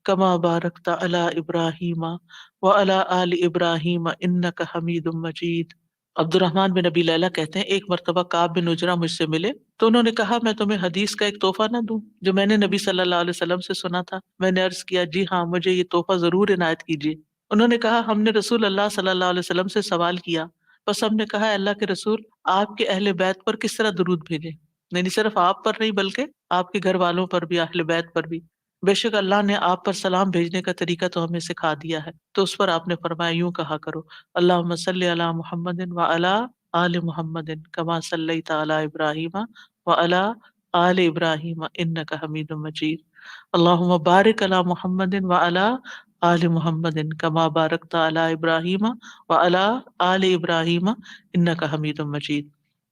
کما بارکت علی ابراہیم وعلی آل ابراہیم انک حمید مجید۔ عبد الرحمن بن ابی لیلہ کہتے ہیں ایک مرتبہ کعب بن عجرہ مجھ سے ملے تو انہوں نے کہا میں تمہیں حدیث کا ایک تحفہ نہ دوں جو میں نے نبی صلی اللہ علیہ وسلم سے سنا تھا؟ میں نے عرض کیا جی ہاں، مجھے یہ تحفہ ضرور عنایت کیجیے۔ انہوں نے کہا ہم نے رسول اللہ صلی اللہ علیہ وسلم سے سوال کیا، بس ہم نے کہا اللہ کے رسول آپ کے اہل بیت پر کس طرح درود بھیجیں، یعنی صرف آپ پر نہیں بلکہ آپ کے گھر والوں پر بھی، اہل بیت پر بھی۔ بے شک اللہ نے آپ پر سلام بھیجنے کا طریقہ تو ہمیں سکھا دیا ہے، تو اس پر آپ نے فرمایا یوں کہا کرو اللہم صلی علی محمد وعلی آل محمد کما صلیت علی ابراہیم وعلی آل ابراہیم انک حمید مجید، اللہم بارک علی محمد وعلی آل محمد کما بارکت علی ابراہیم وعلی آل ابراہیم انک حمید مجید۔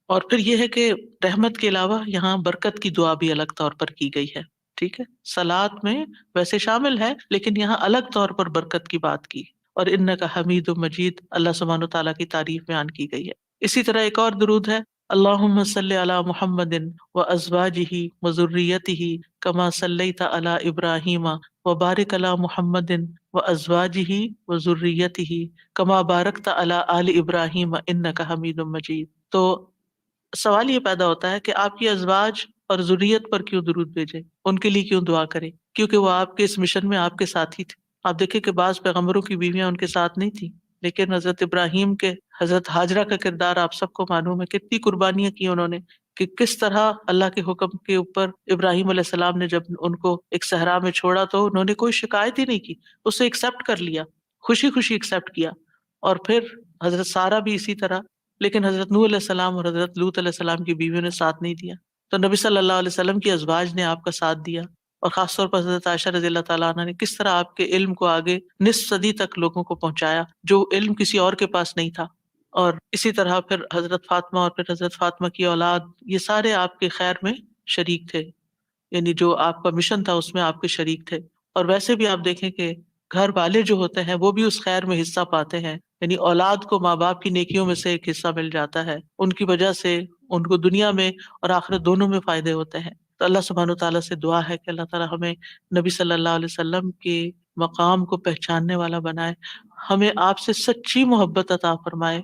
اور پھر یہ ہے کہ رحمت کے علاوہ یہاں برکت کی دعا بھی الگ طور پر کی گئی ہے، ٹھیک ہے، صلات میں ویسے شامل ہے لیکن یہاں الگ طور پر برکت کی بات کی، اور انک حمید مجید اللہ سبحانہ تعالیٰ کی تعریف بیان کی گئی ہے۔ اسی طرح ایک اور درود ہے اللہم صلی علی محمد وازواجہ وذریتہ کما صلیت علی ابراہیم وبارک علی محمد وازواجہ وذریتہ کما بارکت علی آل ابراہیم انک حمید مجید۔ تو سوال یہ پیدا ہوتا ہے کہ آپ کی ازواج اور ذریت پر کیوں درود بھیجیں، ان کے لیے کیوں دعا کریں؟ کیونکہ وہ آپ کے اس مشن میں آپ کے ساتھ ہی تھے۔ آپ دیکھیں کہ بعض پیغمبروں کی بیویاں ان کے ساتھ نہیں تھیں، لیکن حضرت ابراہیم کے، حضرت ہاجرہ کا کردار آپ سب کو معلوم ہے، کتنی قربانیاں کی انہوں نے، کہ کس طرح اللہ کے حکم کے اوپر ابراہیم علیہ السلام نے جب ان کو ایک صحرا میں چھوڑا تو انہوں نے کوئی شکایت ہی نہیں کی، اسے ایکسیپٹ کر لیا، خوشی خوشی ایکسیپٹ کیا۔ اور پھر حضرت سارہ بھی اسی طرح، لیکن حضرت نوح علیہ السلام اور حضرت لوط علیہ السلام کی بیویوں نے ساتھ نہیں دیا، تو نبی صلی اللہ علیہ وسلم کی ازواج نے آپ کا ساتھ دیا، اور خاص طور پر حضرت عائشہ رضی اللہ تعالیٰ عنہ نے کس طرح آپ کے علم کو آگے نصف صدی تک لوگوں کو پہنچایا جو علم کسی اور کے پاس نہیں تھا۔ اور اسی طرح پھر حضرت فاطمہ اور پھر حضرت فاطمہ کی اولاد، یہ سارے آپ کے خیر میں شریک تھے، یعنی جو آپ کا مشن تھا اس میں آپ کے شریک تھے۔ اور ویسے بھی آپ دیکھیں کہ گھر والے جو ہوتے ہیں وہ بھی اس خیر میں حصہ پاتے ہیں، یعنی اولاد کو ماں باپ کی نیکیوں میں سے ایک حصہ مل جاتا ہے، ان کی وجہ سے ان کو دنیا میں اور آخرت دونوں میں فائدے ہوتے ہیں۔ تو اللہ سبحانہ و تعالیٰ سے دعا ہے کہ اللہ تعالیٰ ہمیں نبی صلی اللہ علیہ وسلم کے مقام کو پہچاننے والا بنائے، ہمیں آپ سے سچی محبت عطا فرمائے،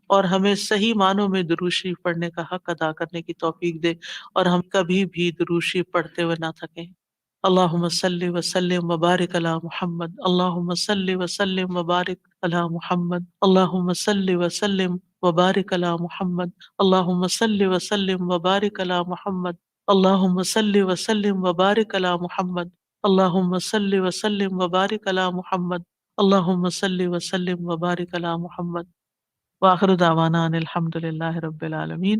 اور ہمیں صحیح معنوں میں درود شریف پڑھنے کا حق ادا کرنے کی توفیق دے، اور ہم کبھی بھی درود شریف پڑھتے ہوئے نہ تھکیں۔ اللہم صلی وسلم وبارک علی محمد، اللہم صلی وسلم وبارک علی محمد، اللہم صلی وسلم وبارک علی محمد، اللہم صلی وسلم وبارک علی محمد، اللہم صلی وسلم وبارک علی محمد، اللہم صلی وسلم وبارک علی محمد، اللہم صلی وسلم وبارک علی محمد۔ وآخر دعوانا ان الحمد للہ رب العالمین۔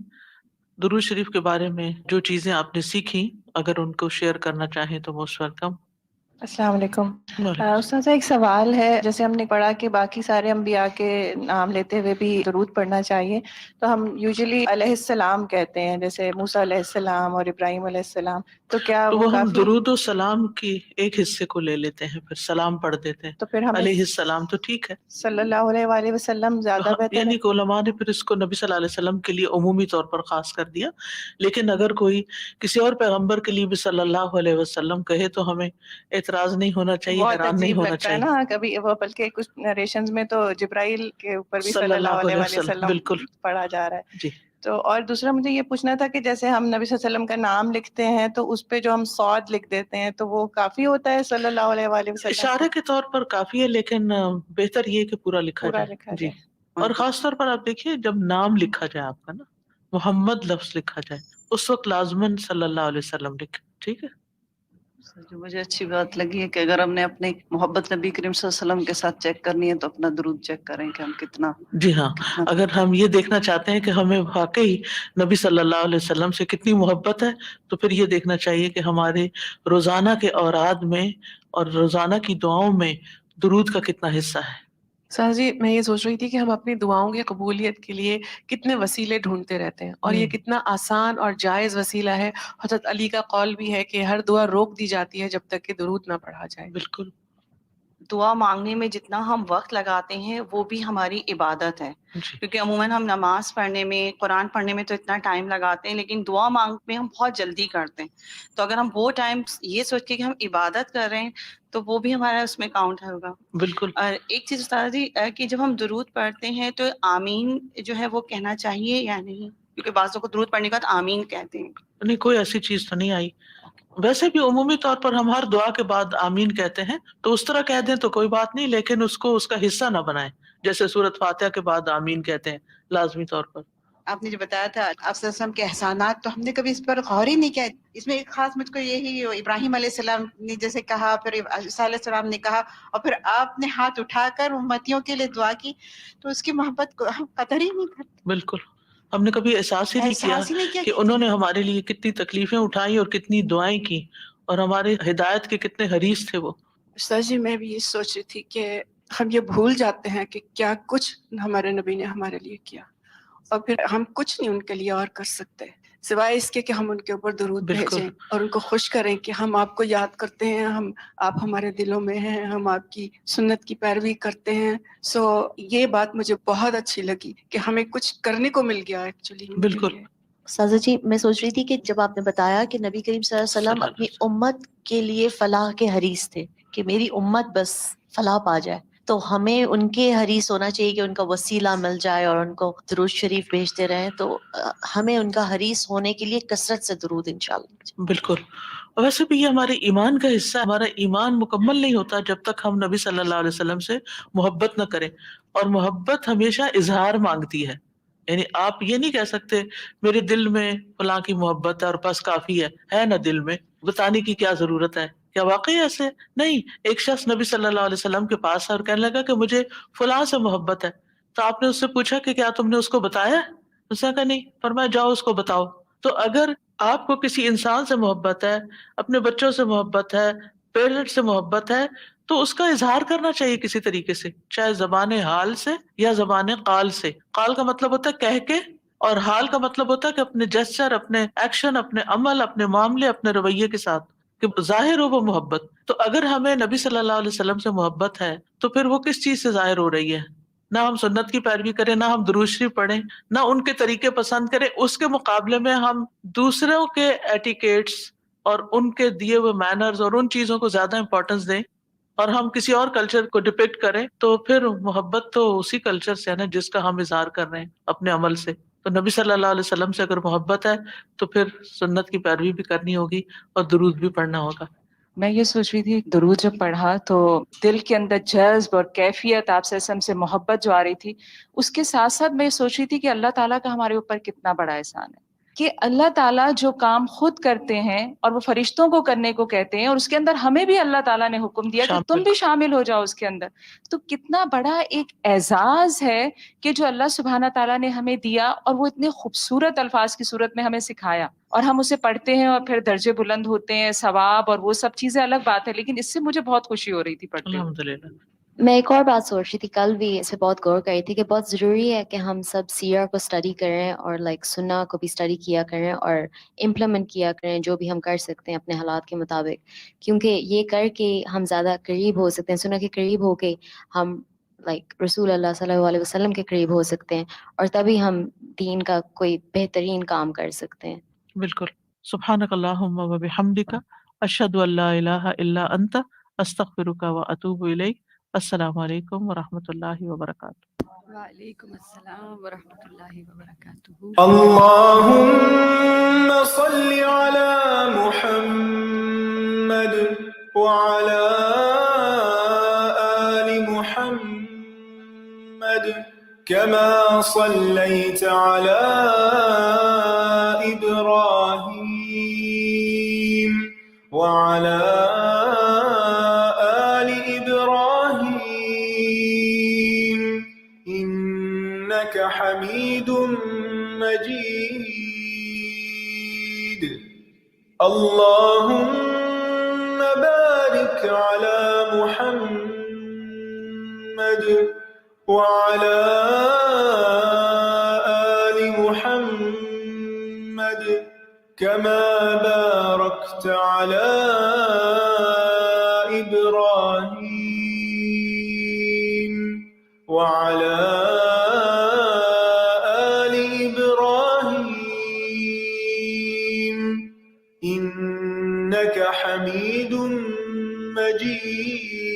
درود شریف کے بارے میں جو چیزیں آپ نے سیکھی اگر ان کو شیئر کرنا چاہیں تو موسٹ ویلکم۔ السلام علیکم۔ استاذ ایک سوال ہے، جیسے ہم نے پڑھا کہ باقی سارے انبیاء کے نام لیتے ہوئے بھی درود پڑھنا چاہیے، تو ہم یوزلی علیہ السلام کہتے ہیں، جیسے موسیٰ علیہ السلام اور ابراہیم علیہ السلام، تو کیا تو وہ وہ ہم کافی؟ درود و سلام کی ایک حصے کو لے لیتے ہیں، پھر سلام پڑھ دیتے ہیں، تو پھر ہمیں علیہ السلام تو ٹھیک ہے، صلی اللہ علیہ وآلہ وسلم زیادہ بہتر یعنی ہے؟ کہ علماء نے پھر اس کو نبی صلی اللہ علیہ وسلم کے لیے عمومی طور پر خاص کر دیا، لیکن اگر کوئی کسی اور پیغمبر کے لیے بھی صلی اللہ علیہ وسلم کہے تو ہمیں اعتراض نہیں ہونا چاہیے، بہت حیران نہیں عجیب ہونا لگتا ہے چاہیے۔ نا کبھی وہ، بلکہ کچھ نریشنز میں تو جبرائیل کے اوپر بھی صلی صلی اللہ اللہ علیہ علیہ وآلہ وسلم، وسلم بالکل پڑھا جا رہا ہے۔ جی۔ تو اور دوسرا مجھے یہ پوچھنا تھا کہ جیسے ہم نبی صلی اللہ علیہ وسلم کا نام لکھتے ہیں تو اس پہ جو ہم صاد لکھ دیتے ہیں تو وہ کافی ہوتا ہے صلی اللہ علیہ وآلہ وسلم؟ اشارے کے طور پر کافی ہے، لیکن بہتر یہ کہ پورا لکھا پورا جائے، لکھا جی۔ جائے۔ اور خاص طور پر آپ دیکھیے جب نام لکھا جائے آپ کا نا، محمد لفظ لکھا جائے، اس وقت لازماً صلی اللہ علیہ وسلم لکھے، ٹھیک ہے۔ جو مجھے اچھی بات لگی ہے کہ اگر ہم نے اپنی محبت نبی کریم صلی اللہ علیہ وسلم کے ساتھ چیک کرنی ہے تو اپنا درود چیک کریں کہ ہم کتنا. جی ہاں، اگر ہم یہ دیکھنا چاہتے ہیں کہ ہمیں واقعی نبی صلی اللہ علیہ وسلم سے کتنی محبت ہے تو پھر یہ دیکھنا چاہیے کہ ہمارے روزانہ کے اوراد میں اور روزانہ کی دعاؤں میں درود کا کتنا حصہ ہے. سر جی میں یہ سوچ رہی تھی کہ ہم اپنی دعاؤں کی قبولیت کے لیے کتنے وسیلے ڈھونڈتے رہتے ہیں اور یہ کتنا آسان اور جائز وسیلہ ہے. حضرت علی کا قول بھی ہے کہ ہر دعا روک دی جاتی ہے جب تک کہ درود نہ پڑھا جائے. بالکل. دعا مانگنے میں جتنا ہم وقت لگاتے ہیں وہ بھی ہماری عبادت ہے. کیونکہ عموماً ہم نماز پڑھنے میں قرآن پڑھنے میں تو اتنا ٹائم لگاتے ہیں لیکن دعا مانگنے میں ہم بہت جلدی کرتے ہیں. تو اگر ہم وہ ٹائم یہ سوچ کے کہ ہم عبادت کر رہے ہیں تو وہ بھی ہمارا اس میں کاؤنٹ ہوگا. بالکل. اور ایک چیز استاد جی کہ جب ہم درود پڑھتے ہیں تو آمین جو ہے وہ کہنا چاہیے یا نہیں؟ کیونکہ بعضوں کو درود پڑھنے کے بعد آمین کہتے ہیں. نہیں، کوئی ایسی چیز تو نہیں آئی. ویسے بھی عمومی طور پر ہم ہر دعا کے بعد آمین کہتے ہیں تو اس طرح کہہ دیں تو کوئی بات نہیں، لیکن اس کو اس کا حصہ نہ بنائیں. جیسے سورۃ فاتحہ کے بعد آمین کہتے ہیں لازمی طور پر. آپ نے جو بتایا تھا آپ صلی اللہ علیہ وسلم کے احسانات تو ہم نے کبھی اس پر غور ہی نہیں کیا. اس میں ایک خاص مجھ کو یہی ابراہیم علیہ السلام نے جیسے کہا، پھر عیسیٰ علیہ السلام نے کہا، اور پھر آپ نے ہاتھ اٹھا کر امتیوں کے لیے دعا کی، تو اس کی محبت کو ہم قدر ہی نہیں کرتے. بالکل، ہم نے کبھی احساس ہی نہیں کیا کہ انہوں نے ہمارے لیے کتنی تکلیفیں اٹھائی اور کتنی دعائیں کی اور ہمارے ہدایت کے کتنے حریص تھے وہ. استاد جی میں بھی یہ سوچ رہی تھی کہ ہم یہ بھول جاتے ہیں کہ کیا کچھ ہمارے نبی نے ہمارے لیے کیا اور پھر ہم کچھ نہیں ان کے لیے اور کر سکتے سوائے اس کے کہ ہم ان کے اوپر درود بھیجیں اور ان کو خوش کریں کہ ہم آپ کو یاد کرتے ہیں، آپ ہمارے دلوں میں ہیں، ہم آپ کی سنت کی پیروی کرتے ہیں. سو یہ بات مجھے بہت اچھی لگی کہ ہمیں کچھ کرنے کو مل گیا ایکچولی. بالکل. سازا جی میں سوچ رہی تھی کہ جب آپ نے بتایا کہ نبی کریم صلی اللہ علیہ وسلم اپنی امت کے لیے فلاح کے حریص تھے کہ میری امت بس فلاح پا جائے، تو ہمیں ان کے حریص ہونا چاہیے کہ ان کا وسیلہ مل جائے اور ان کو درود شریف بھیجتے رہیں. تو ہمیں ان کا حریص ہونے کے لیے کثرت سے درود انشاءاللہ. بالکل. ویسے بھی یہ ہمارے ایمان کا حصہ ہے. ہمارا ایمان مکمل نہیں ہوتا جب تک ہم نبی صلی اللہ علیہ وسلم سے محبت نہ کریں، اور محبت ہمیشہ اظہار مانگتی ہے. یعنی آپ یہ نہیں کہہ سکتے میرے دل میں فلاں کی محبت ہے اور بس کافی ہے نا دل میں، بتانے کی کیا ضرورت ہے؟ کیا واقعی ایسے نہیں؟ ایک شخص نبی صلی اللہ علیہ وسلم کے پاس اور کہنے لگا کہ مجھے فلاں سے محبت ہے. تو آپ نے اس سے پوچھا کہ کیا تم نے اس کو بتایا؟ اس نے کہا نہیں. فرمایا جاؤ اس کو بتاؤ. تو اگر آپ کو کسی انسان سے محبت ہے، اپنے بچوں سے محبت ہے، پیرنٹ سے محبت ہے، تو اس کا اظہار کرنا چاہیے کسی طریقے سے، چاہے زبان حال سے یا زبان قال سے. قال کا مطلب ہوتا ہے کہہ کے، اور حال کا مطلب ہوتا ہے کہ اپنے جسچر، اپنے ایکشن، اپنے عمل، اپنے معاملے، اپنے رویے کے ساتھ کہ ظاہر ہو وہ محبت. تو اگر ہمیں نبی صلی اللہ علیہ وسلم سے محبت ہے تو پھر وہ کس چیز سے ظاہر ہو رہی ہے؟ نہ ہم سنت کی پیروی کریں، نہ ہم درود شریف پڑھیں، نہ ان کے طریقے پسند کریں، اس کے مقابلے میں ہم دوسروں کے ایٹیکیٹس اور ان کے دیے ہوئے مینرز اور ان چیزوں کو زیادہ امپورٹنس دیں اور ہم کسی اور کلچر کو ڈپکٹ کریں، تو پھر محبت تو اسی کلچر سے ہے نا جس کا ہم اظہار کر رہے ہیں اپنے عمل سے. تو نبی صلی اللہ علیہ وسلم سے اگر محبت ہے تو پھر سنت کی پیروی بھی کرنی ہوگی اور درود بھی پڑھنا ہوگا. میں یہ سوچ رہی تھی درود جب پڑھا تو دل کے اندر جذب اور کیفیت آپ سے محبت جو آ رہی تھی، اس کے ساتھ ساتھ میں یہ سوچ رہی تھی کہ اللہ تعالیٰ کا ہمارے اوپر کتنا بڑا احسان ہے کہ اللہ تعالیٰ جو کام خود کرتے ہیں اور وہ فرشتوں کو کرنے کو کہتے ہیں، اور اس کے اندر ہمیں بھی اللہ تعالیٰ نے حکم دیا کہ تم بھی شامل ہو جاؤ اس کے اندر. تو کتنا بڑا ایک اعزاز ہے کہ جو اللہ سبحانہ تعالیٰ نے ہمیں دیا، اور وہ اتنے خوبصورت الفاظ کی صورت میں ہمیں سکھایا، اور ہم اسے پڑھتے ہیں اور پھر درجے بلند ہوتے ہیں، ثواب اور وہ سب چیزیں الگ بات ہے، لیکن اس سے مجھے بہت خوشی ہو رہی تھی پڑھتے ہوئے. الحمدللہ. میں ایک اور بات سوچ رہی تھی، کل بھی اس پہ بہت غور کر رہی تھی کہ بہت ضروری ہے کہ ہم سب سیرہ کو اسٹڈی کریں اور سنہ کو بھی اسٹڈی کیا کریں اور امپلیمنٹ کیا کریں جو بھی ہم کر سکتے ہیں اپنے حالات کے مطابق، کیونکہ یہ کر کے ہم زیادہ قریب ہو سکتے ہیں، سنہ کے قریب ہو کے ہم رسول اللہ صلی اللہ علیہ وسلم کے قریب ہو سکتے ہیں، اور تبھی ہم دین کا کوئی بہترین کام کر سکتے ہیں. بالکل. سبحانک اللہم و بحمدک، اشہد ان لا الہ الا انت، استغفرک و اتوب الیک. السلام علیکم ورحمۃ اللہ وبرکاتہ. وعلیکم السلام ورحمۃ اللہ وبرکاتہ. اللهم صل على محمد وعلى آل محمد كما صليت على إبراهيم وعلى إنك حميد مجيد. اللهم بارك على محمد وعلى آل محمد كما باركت على إبراهيم وعلى آل إبراهيم إنك حميد مجيد.